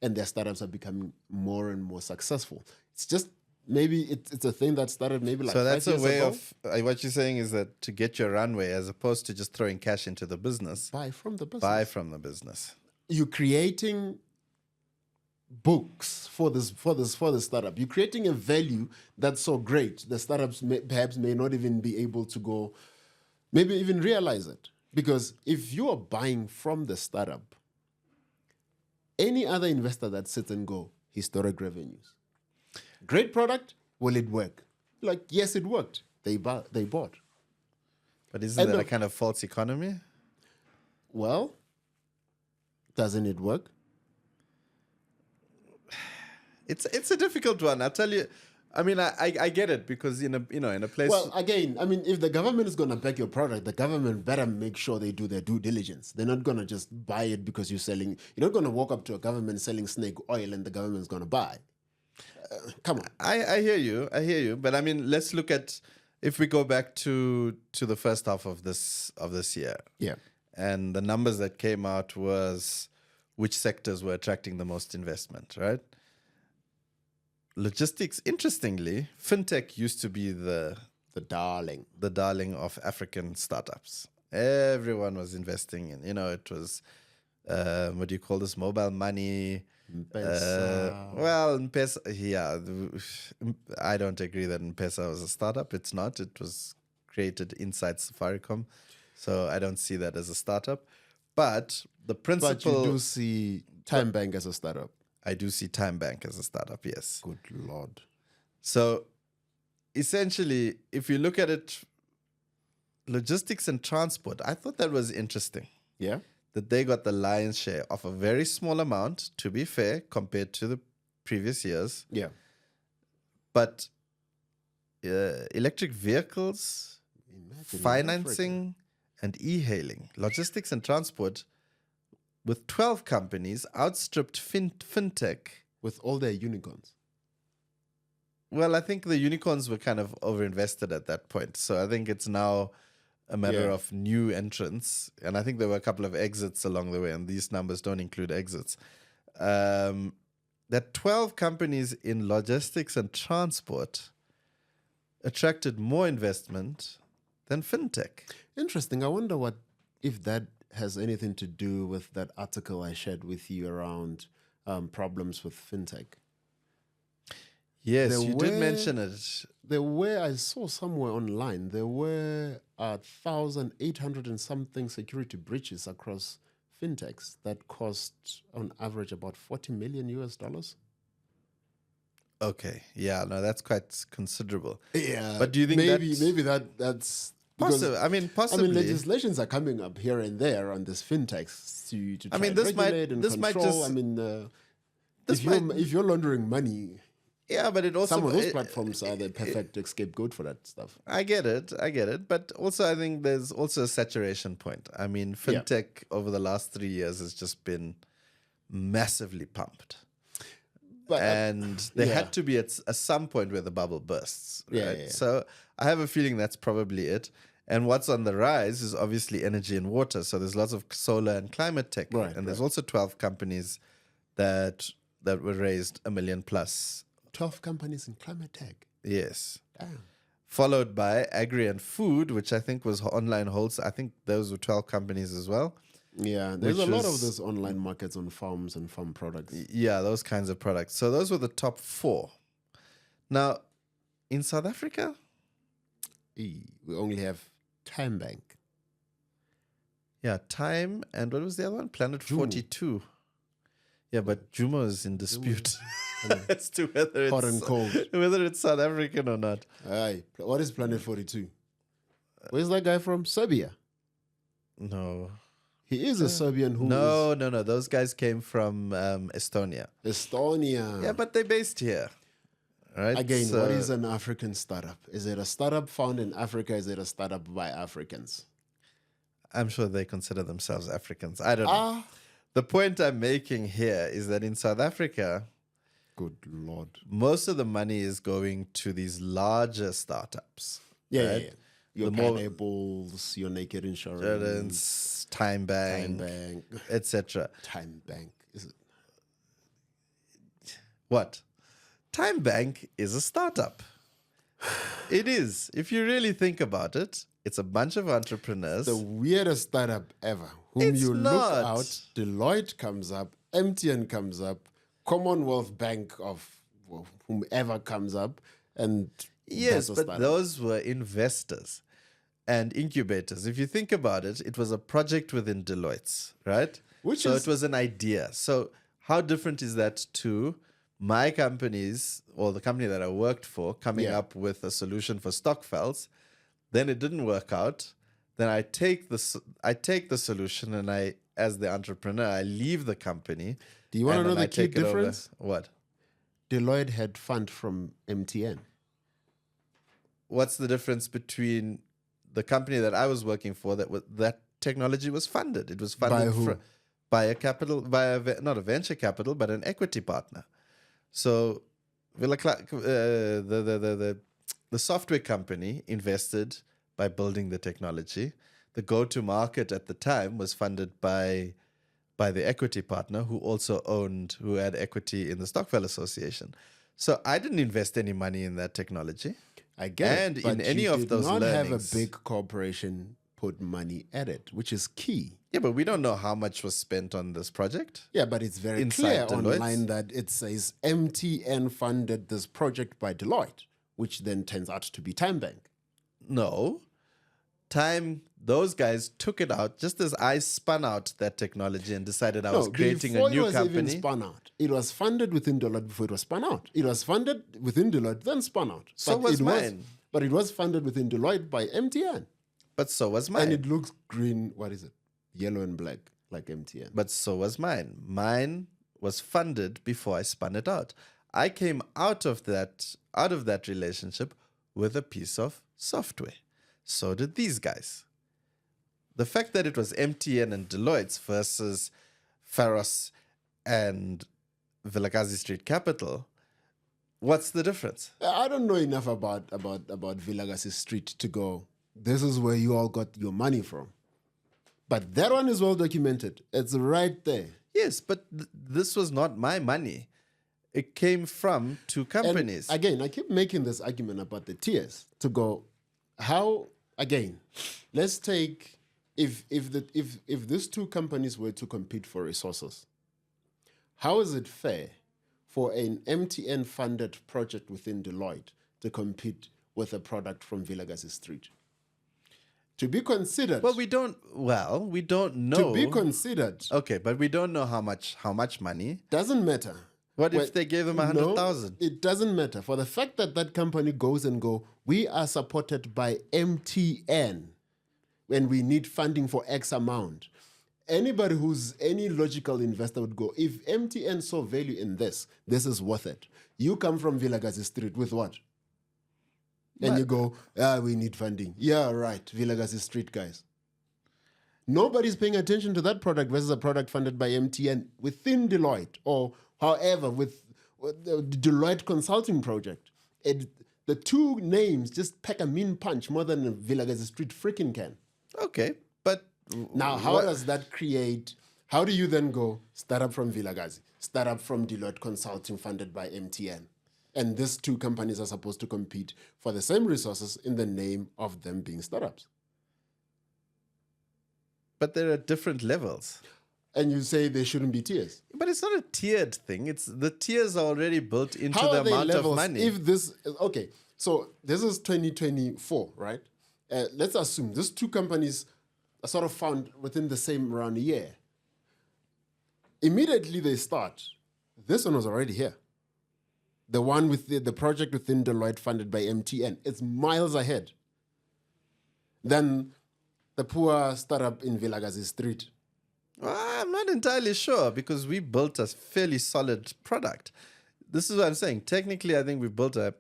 And their startups are becoming more and more successful. It's just, maybe it's a thing that started maybe like 5 years ago. So that's a way of, what you're saying is that to get your runway, as opposed to just throwing cash into the business. Buy from the business. Buy from the business. You're creating books for this startup. You're creating a value that's so great. The startups perhaps may not even be able to go, maybe even realize it. Because if you are buying from the startup, any other investor that sits and go, historic revenues. Great product, will it work? Like, yes, it worked. They bought. But isn't that a kind of false economy? Well, doesn't it work? It's a difficult one. I'll tell you. I mean, I get it because in a place. Well, again, I mean, if the government is going to back your product, the government better make sure they do their due diligence. They're not going to just buy it because you're selling. You're not going to walk up to a government selling snake oil and the government's going to buy. Come on. I hear you. But I mean, let's look at if we go back to the first half of this year. Yeah. And the numbers that came out was which sectors were attracting the most investment, right? Logistics, interestingly, fintech used to be the darling of African startups. Everyone was investing in, it was, what do you call this, mobile money? M-Pesa, yeah. I don't agree that M-Pesa was a startup. It's not. It was created inside Safaricom. So I don't see that as a startup. But the principle... But you do see Time Bank as a startup. I do see Time Bank as a startup, yes. Good Lord. So essentially, if you look at it, logistics and transport, I thought that was interesting. Yeah. That they got the lion's share of a very small amount, to be fair, compared to the previous years. Yeah. But electric vehicles, financing, and e-hailing, logistics and transport, with 12 companies, outstripped fintech. With all their unicorns. Well, I think the unicorns were kind of overinvested at that point. So I think it's now a matter of new entrants. And I think there were a couple of exits along the way, and these numbers don't include exits. That 12 companies in logistics and transport attracted more investment than fintech. Interesting. I wonder if that has anything to do with that article I shared with you around problems with fintech. Yes, you did mention it. I saw somewhere online, there were 1,800 and something security breaches across fintechs that cost on average about $40 million US. Okay, yeah, no, that's quite considerable. Yeah, but do you think maybe that's possible? I mean, possibly. Legislations are coming up here and there on this fintechs to try to regulate and control. If you're laundering money. Yeah, but it also... Some of those platforms are the perfect scapegoat for that stuff. I get it. But also I think there's also a saturation point. I mean, fintech over the last 3 years has just been massively pumped. But, there had to be at some point where the bubble bursts. Right? Yeah. So I have a feeling that's probably it. And what's on the rise is obviously energy and water. So there's lots of solar and climate tech. Right, and there's also 12 companies that were raised $1 million plus. 12 companies in climate tech. Yes. Damn. Followed by agri and food, which I think was online wholesale. I think those were 12 companies as well. Yeah, there's a lot of those online markets on farms and farm products. Yeah, those kinds of products. So those were the top 4. Now, in South Africa, we only have Time Bank. Yeah, Time, and what was the other one? Planet 42. Yeah, but Jumo is in dispute as to whether hot and cold, whether it's South African or not. Aye. What is Planet 42? Where's that guy from? Serbia? No. He is a Serbian who... No. Those guys came from Estonia. Estonia. Yeah, but they're based here. Right? Again, what is an African startup? Is it a startup found in Africa? Is it a startup by Africans? I'm sure they consider themselves Africans. I don't know. The point I'm making here is that in South Africa, good Lord, most of the money is going to these larger startups. Yeah, right? Your Pineapples, your Naked Insurance, Time Bank, etc. Time Bank, is it? What? Time Bank is a startup. It is. If you really think about it, it's a bunch of entrepreneurs. The weirdest startup ever. Look out, Deloitte comes up, MTN comes up, Commonwealth Bank of whomever comes up, and yes, but those were investors and incubators. If you think about it, it was a project within Deloitte's, right? It was an idea. So how different is that to my companies or the company that I worked for coming up with a solution for Stockfells? Then it didn't work out. Then I take the solution and as the entrepreneur, I leave the company. Do you want to know the key difference? What? Deloitte had fund from MTN. What's the difference between the company that I was working for that technology was funded? It was funded By who? By not a venture capital, but an equity partner. So the software company invested by building the technology. The go-to-market at the time was funded by the equity partner who had equity in the Stockfell Association. So I didn't invest any money in that technology. I get And it, but in any you of did those not have a learnings- big corporation put money at it, which is key. Yeah, but we don't know how much was spent on this project. Yeah, but it's very Inside clear Deloitte. online that it says MTN funded this project by Deloitte, which then turns out to be Time Bank. No. Those guys took it out just as I spun out that technology and decided I was creating a new Before it was company. even spun out, it was funded within Deloitte before it was spun out. It was funded within Deloitte, then spun out. So was mine. But it was funded within Deloitte by MTN. But so was mine. And it looks green, what is it? Yellow and black, like MTN. But so was mine. Mine was funded before I spun it out. I came out of that relationship with a piece of software. So did these guys. The fact that it was MTN and Deloitte's versus Pharos and Vilakazi Street Capital, what's the difference? I don't know enough about Vilakazi Street to go, this is where you all got your money from. But that one is well documented. It's right there. Yes, but this was not my money. It came from two companies. And again, I keep making this argument about the tiers to go, how, again, let's take, if these two companies were to compete for resources, how is it fair for an MTN-funded project within Deloitte to compete with a product from Vilakazi Street? To be considered. We don't know. To be considered. Okay, but we don't know how much money. Doesn't matter. What if they gave them 100,000? No, it doesn't matter. For the fact that that company goes and go, we are supported by MTN when we need funding for X amount. Anybody who's any logical investor would go, if MTN saw value in this is worth it. You come from Vilakazi Street with what? And you go, we need funding. Yeah, right. Vilakazi Street guys. Nobody's paying attention to that product versus a product funded by MTN within Deloitte or however with the Deloitte consulting project. The two names just pack a mean punch more than a Vilakazi Street freaking can. Okay, but now how does that create? How do you then go startup from Vilakazi, startup from Deloitte Consulting funded by MTN? And these two companies are supposed to compete for the same resources in the name of them being startups. But they're at different levels. And you say there shouldn't be tiers. But it's not a tiered thing. It's the tiers are already built into How the are they amount levels of money. If this, okay, so this is 2024, right? Let's assume these two companies are sort of found within the same around a year. Immediately they start. This one was already here. The one with the project within Deloitte funded by MTN. It's miles ahead. Then the poor startup in Vilakazi Street. Well, I'm not entirely sure because we built a fairly solid product. This is what I'm saying. Technically, I think we built a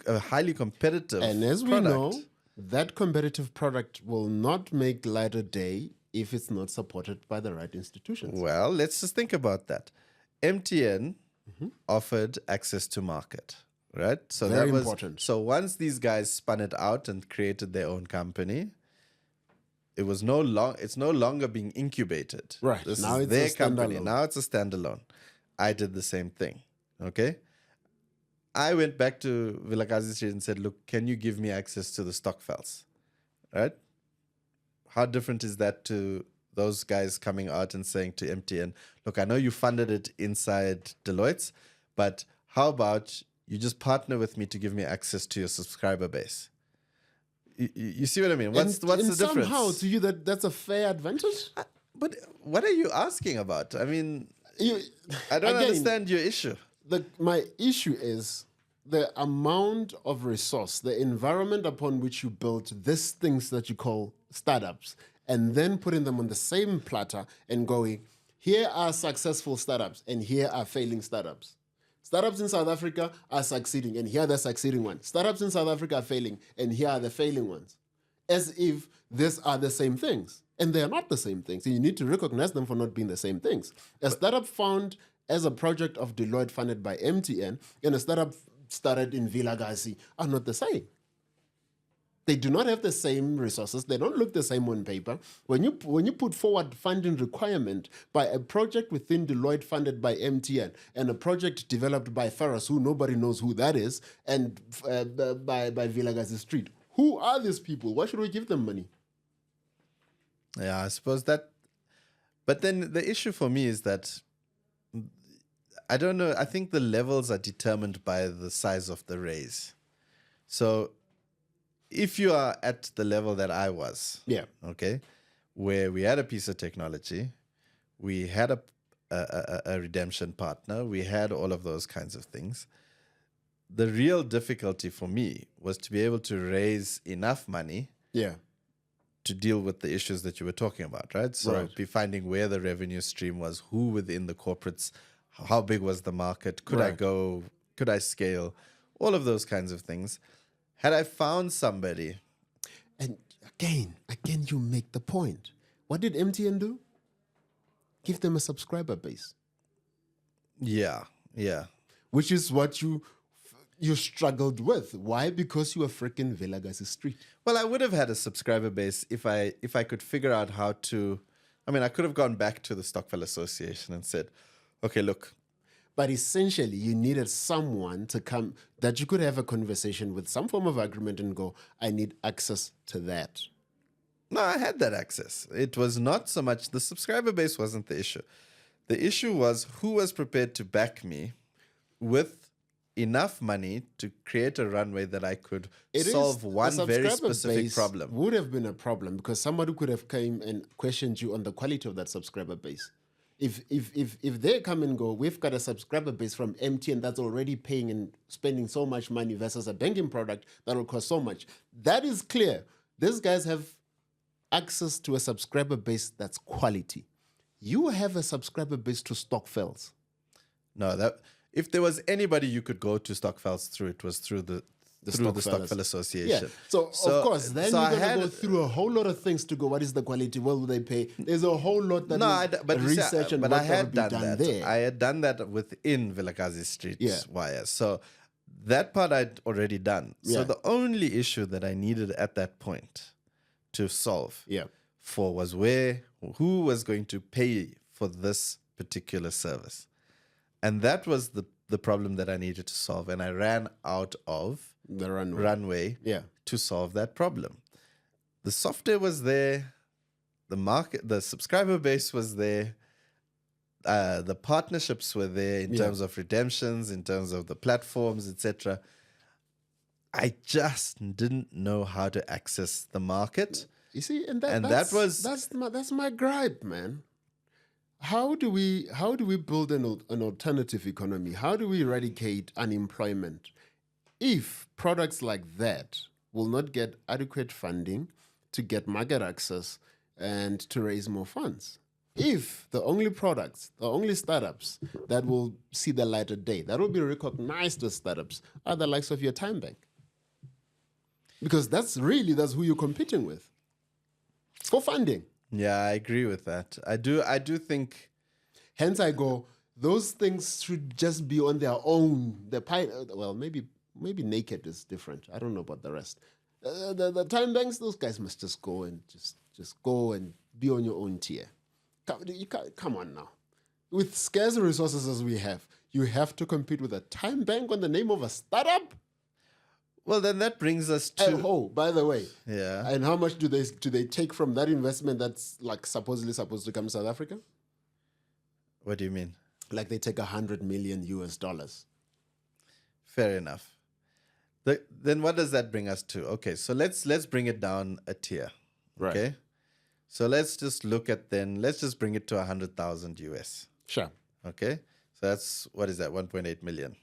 highly competitive And as product. we know, that competitive product will not make light of day if it's not supported by the right institutions. Well, let's just think about that. MTN offered access to market, right? So Very that was important. So once these guys spun it out and created their own company, it's no longer being incubated. Right. This Now is it's their a company. standalone. Now it's a standalone. I did the same thing. Okay. I went back to Vilakazi Street and said, look, can you give me access to the Stockfells? Right? How different is that to those guys coming out and saying to MTN, look, I know you funded it inside Deloitte's, but how about you just partner with me to give me access to your subscriber base? You see what I mean? What's the difference? Somehow to you that's a fair advantage? But what are you asking about? I mean, I don't again, understand your issue. My issue is the amount of resource, the environment upon which you built these things that you call startups, and then putting them on the same platter and going, here are successful startups and here are failing startups. Startups in South Africa are succeeding, and here are the succeeding ones. Startups in South Africa are failing, and here are the failing ones. As if these are the same things. And they are not the same things. And you need to recognize them for not being the same things. A startup found as a project of Deloitte funded by MTN and a startup started in Vilagasi are not the same. They do not have the same resources. They don't look the same on paper. When you put forward funding requirement by a project within Deloitte funded by MTN and a project developed by Ferris, who nobody knows who that is, and by Vilagasi Street, who are these people? Why should we give them money? Yeah, I suppose that. But then the issue for me is that I don't know. I think the levels are determined by the size of the raise. So if you are at the level that I was, okay, where we had a piece of technology, we had a redemption partner, we had all of those kinds of things. The real difficulty for me was to be able to raise enough money to deal with the issues that you were talking about, right? So be finding where the revenue stream was, who within the corporates, how big was the market, could I go, could I scale, all of those kinds of things. Had I found somebody... And again, you make the point. What did MTN do? Give them a subscriber base. Yeah. Which is what you struggled with. Why? Because you were freaking Vilagasi Street. Well, I would have had a subscriber base if I could figure out how to... I mean, I could have gone back to the Stockfell Association and said, okay, look... But essentially, you needed someone to come, that you could have a conversation with, some form of agreement and go, I need access to that. No, I had that access. It was not so much, the subscriber base wasn't the issue. The issue was who was prepared to back me with enough money to create a runway that I could solve one very specific problem. Would have been a problem because somebody could have come and questioned you on the quality of that subscriber base. If they come and go, we've got a subscriber base from MTN that's already paying and spending so much money versus a banking product that will cost so much. That is clear. These guys have access to a subscriber base that's quality. You have a subscriber base to Stockfells. No, if there was anybody you could go to Stockfells through, it was through the Stockfell Association. Yeah. So of course, then you're going to go through a whole lot of things to go, what is the quality? What will they pay? There's a whole lot that research and work that would be done there. I had done that within Vilagasi Street wire. So that part I'd already done. So the only issue that I needed at that point to solve for was who was going to pay for this particular service. And that was the problem that I needed to solve. And I ran out of the runway to solve that problem. The software was there, the subscriber base was there, the partnerships were there in terms of redemptions, in terms of the platforms, etc. I just didn't know how to access the market. You see, that's my gripe, man. How do we build an alternative economy? How do we eradicate unemployment if products like that will not get adequate funding to get market access and to raise more funds? If the only products, the only startups that will see the light of day, that will be recognized as startups, are the likes of your time bank. Because that's who you're competing with for funding. Yeah, I agree with that. I do think. Hence, I go, those things should just be on their own. Well, maybe naked is different. I don't know about the rest. The time banks, those guys must just go and just go and be on your own tier. Come on now. With scarce resources as we have, you have to compete with a time bank on the name of a startup? Well, then that brings us to... by the way. Yeah. And how much do they take from that investment that's like supposedly supposed to come to South Africa? What do you mean? Like they take $100 million US. Fair enough. Then what does that bring us to? Okay, so let's bring it down a tier. Right. Okay? So let's just let's just bring it to 100,000 US. Sure. Okay? So that's, what is that, 1.8 million?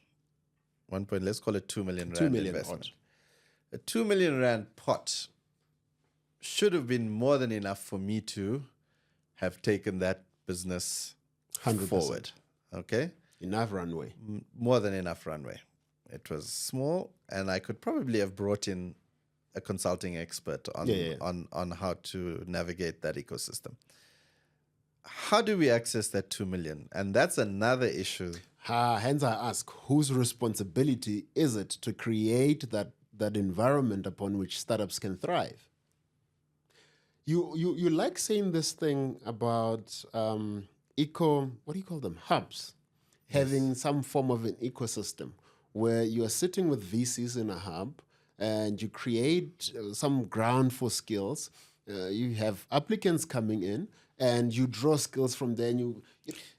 Let's call it 2 million rand 2 million investment. A 2 million rand pot should have been more than enough for me to have taken that business 100%. forward. Okay? Enough runway. More than enough runway. It was small, and I could probably have brought in a consulting expert on how to navigate that ecosystem. How do we access that 2 million? And that's another issue. Hence I ask, whose responsibility is it to create that environment upon which startups can thrive? You like saying this thing about what do you call them? Hubs. Having some form of an ecosystem where you are sitting with VCs in a hub and you create some ground for skills. You have applicants coming in and you draw skills from there. And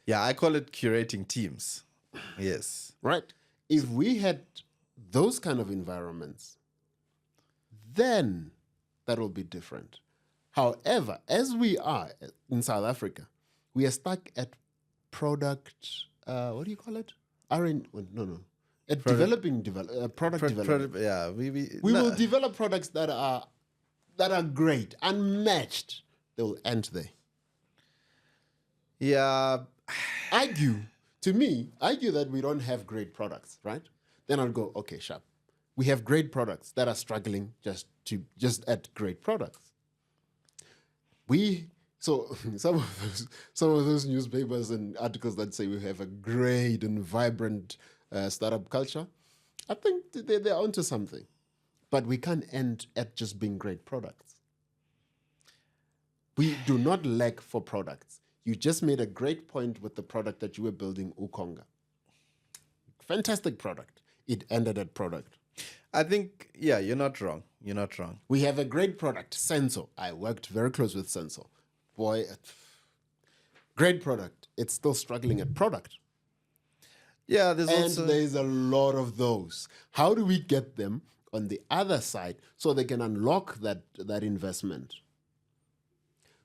Yeah, I call it curating teams. Yes. Right. If we had those kind of environments, then that will be different. However, as we are in South Africa, we are stuck at product, what do you call it? No. At developing product development. Yeah, we will develop products that are great, unmatched. They will end there. Yeah. Argue that we don't have great products, right? Then I'll go, okay, sharp. We have great products that are struggling just at great products. So some of those newspapers and articles that say we have a great and vibrant startup culture, I think they're onto something. But we can't end at just being great products. We do not lack for products. You just made a great point with the product that you were building, Ukonga. Fantastic product. It ended at product. I think, yeah, you're not wrong. You're not wrong. We have a great product, Senso. I worked very close with Senso. Boy, great product. It's still struggling at product. Yeah, there's a lot of those. How do we get them on the other side so they can unlock that investment?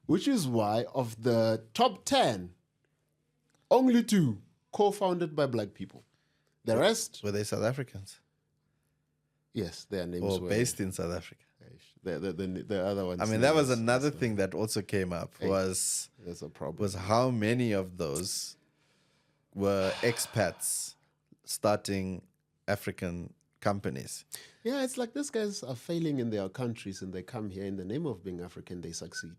Which is why of the top 10, only 2 co-founded by black people. The rest... Were they South Africans? Yes, their names were... based in South Africa. The other ones... I mean, that was another thing that also came up was how many of those were expats starting African companies. Yeah, it's like these guys are failing in their countries and they come here in the name of being African, they succeed.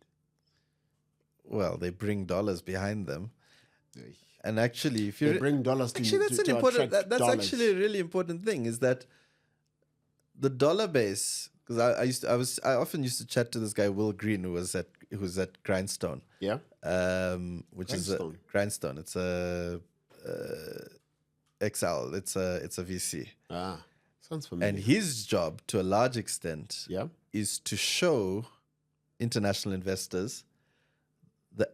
Well, they bring dollars behind them. And actually, if they bring dollars to that's an important. That's actually a really important thing. Is that the dollar base? Because I often used to chat to this guy Will Green, who was at Grindstone. Yeah. Which is a Grindstone. It's a XL. It's a VC. Sounds familiar. And his job, to a large extent, is to show international investors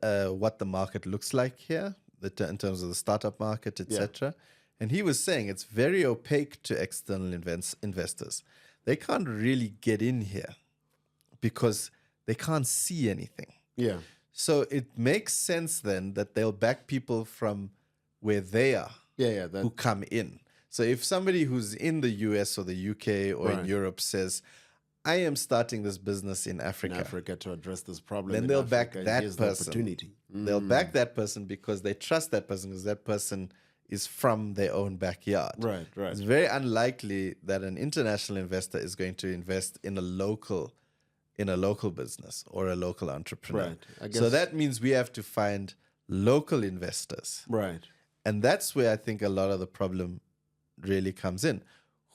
what the market looks like here, in terms of the startup market, etc. And he was saying it's very opaque to external investors. They can't really get in here because they can't see anything. Yeah. So it makes sense then that they'll back people from where they are who come in. So if somebody who's in the US or the UK or in Europe says, I am starting this business in Africa to address this problem. Then they'll back that person. The opportunity. They'll back that person because they trust that person because that person is from their own backyard. Right. It's very unlikely that an international investor is going to invest in a local business or a local entrepreneur. Right. So that means we have to find local investors. Right. And that's where I think a lot of the problem really comes in.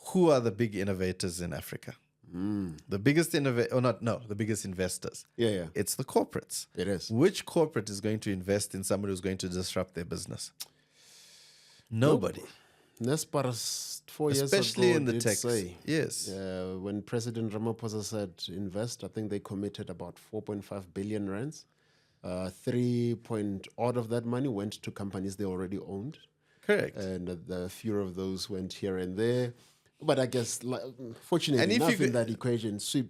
Who are the big innovators in Africa? The biggest the biggest investors. Yeah. It's the corporates. It is. Which corporate is going to invest in somebody who's going to disrupt their business? Nobody. Nespar's 4 years ago, especially in the tech. Yes. When President Ramaphosa said invest, I think they committed about 4.5 billion rands. 3-point-odd of that money went to companies they already owned. Correct. And a few of those went here and there. But I guess, fortunately enough, in that equation, Sweep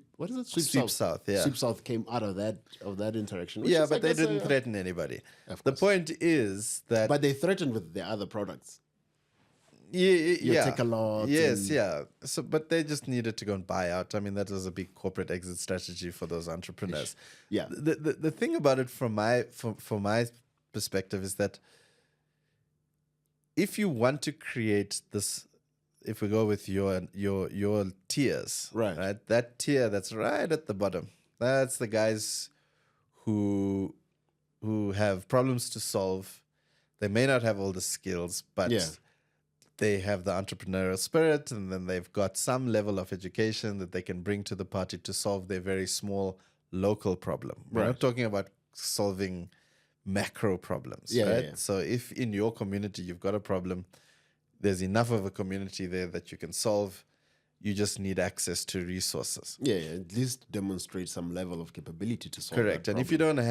South, yeah. Sweep South came out of that interaction. Yeah, but they didn't threaten anybody. The point is that... But they threatened with their other products. Yeah. Take a lot. Yes, yeah. So, but they just needed to go and buy out. I mean, that was a big corporate exit strategy for those entrepreneurs. Yeah. The thing about it from my perspective is that if you want to create this, if we go with your tiers, Right. that tier that's right at the bottom, that's the guys who have problems to solve. They may not have all the skills, but Yeah. they have the entrepreneurial spirit, and then they've got some level of education that they can bring to the party to solve their very small local problem. We're Right. not talking about solving macro problems, Yeah, right? yeah. So if in your community you've got a problem, there's enough of a community there that you can solve. You just need access to resources. Yeah, at least demonstrate some level of capability to solve Correct. that And if you problem. don't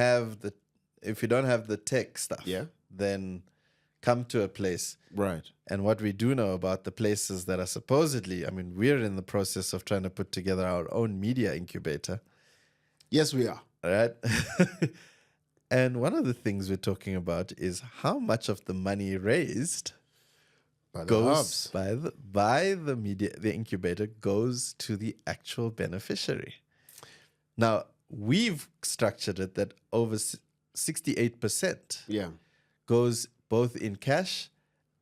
have the tech stuff, Yeah. then come to a place. Right. And what we do know about the places that are supposedly, I mean, we're in the process of trying to put together our own media incubator, Yes, we are. all right? And one of the things we're talking about is how much of the money raised By the goes hubs. by the media, the incubator goes to the actual beneficiary. Now, we've structured it that over 68% Yeah. goes both in cash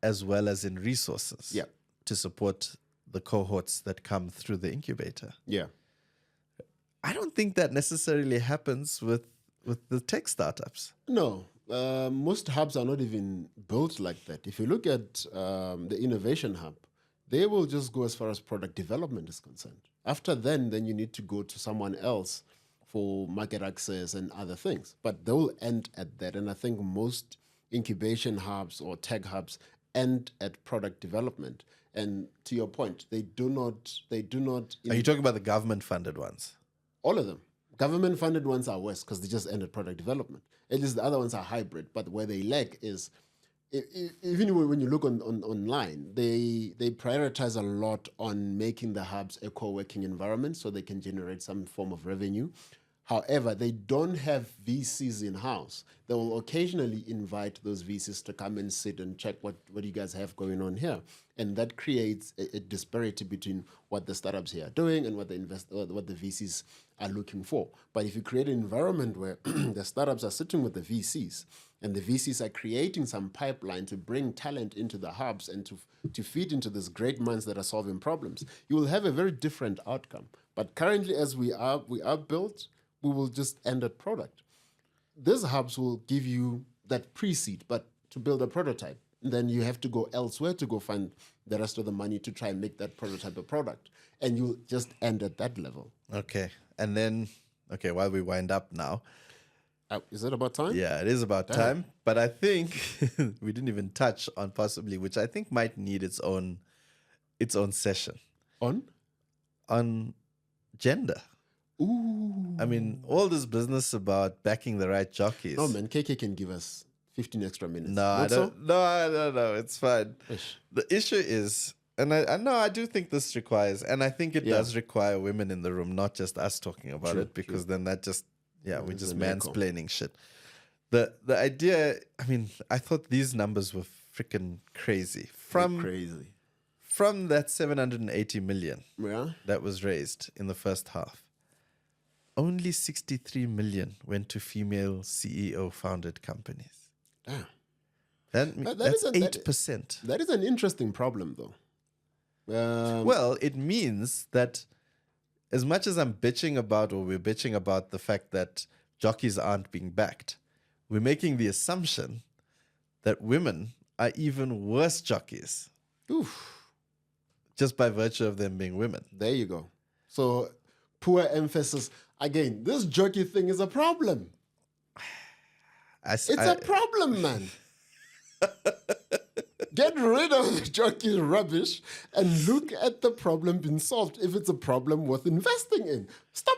as well as in resources Yeah. to support the cohorts that come through the incubator. Yeah. I don't think that necessarily happens with the tech startups. No, most hubs are not even built like that. If you look at the innovation hub, they will just go as far as product development is concerned. After then you need to go to someone else for market access and other things. But they will end at that. And I think most incubation hubs or tech hubs end at product development. And to your point, they do not. Are you talking about the government funded ones? All of them. Government funded ones are worse because they just ended product development. At least the other ones are hybrid. But where they lack is, even when you look on online, they prioritize a lot on making the hubs a co-working environment so they can generate some form of revenue. However, they don't have VCs in-house. They will occasionally invite those VCs to come and sit and check what you guys have going on here. And that creates a disparity between what the startups here are doing and what the VCs are looking for. But if you create an environment where the startups are sitting with the VCs and the VCs are creating some pipeline to bring talent into the hubs and to feed into these great minds that are solving problems, you will have a very different outcome. But currently, as we are built, we will just end at product. These hubs will give you that pre-seed, but to build a prototype, then you have to go elsewhere to go find the rest of the money to try and make that prototype a product. And you'll just end at that level. Okay. And then, while we wind up now. Is it about time? Yeah, it is about time. But I think we didn't even touch on possibly, which I think might need its own session. On gender. Ooh. I mean, all this business about backing the right jockeys. No, man, KK can give us 15 extra minutes. No, I don't. No, it's fine. Ish. The issue is, and I know I do think this requires, and I think it does require women in the room, not just us talking about it, because then that just, we're just mansplaining shit. The idea, I mean, I thought these numbers were freaking crazy. From that 780 million that was raised in the first half, only 63 million went to female CEO founded companies. Damn. That's 8%. That is an interesting problem, though. Well, it means that as much as we're bitching about the fact that jockeys aren't being backed, we're making the assumption that women are even worse jockeys. Oof. Just by virtue of them being women. There you go. So, poor emphasis. Again, this jockey thing is a problem. It's a problem, man. Get rid of the jockey rubbish and look at the problem being solved if it's a problem worth investing in. Stop.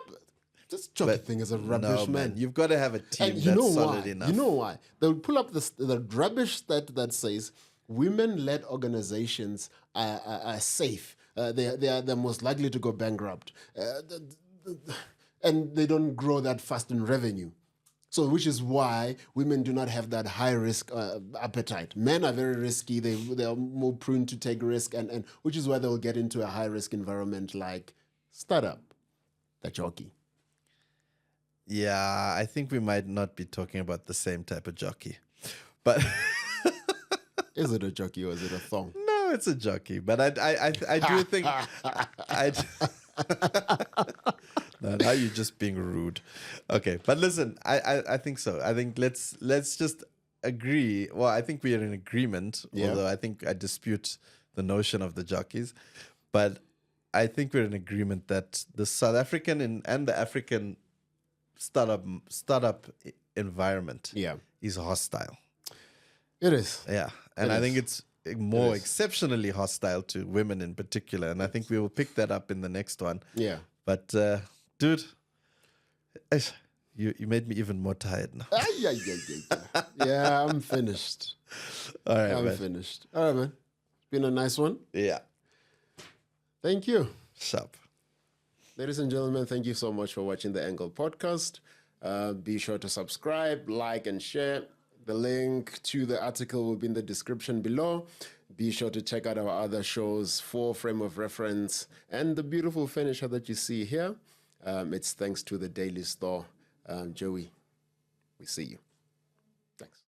This jockey thing is a rubbish, man. You've got to have a team and that's solid enough. You know why? They'll pull up the rubbish that says women-led organizations are safe. They're most likely to go bankrupt. And they don't grow that fast in revenue. So, which is why women do not have that high risk appetite. Men are very risky. They are more prone to take risk, and which is why they'll get into a high risk environment like startup, the jockey. Yeah, I think we might not be talking about the same type of jockey. But Is it a jockey or is it a thong? No, it's a jockey, but I do think no, now you're just being rude. Okay, but listen, I think so. I think let's just agree. Well, I think we are in agreement, Yeah. although I think I dispute the notion of the jockeys, but I think we're in agreement that the South African and the African startup environment Yeah. is hostile. It is. Yeah, and It I think is. it's more is. exceptionally hostile to women in particular, and I think we will pick that up in the next one. Yeah. But dude, you made me even more tired now. Yeah, I'm finished. All right, I'm man. finished. All right, man. It's been a nice one. Yeah, Thank you. sharp. Ladies and gentlemen, thank you so much for watching the Angle podcast. Be sure to subscribe, like, and share. The link to the article will be in the description below. Be sure to check out our other shows for Frame of Reference and the beautiful finisher that you see here. It's thanks to the Daily Store. Joey, we see you. Thanks.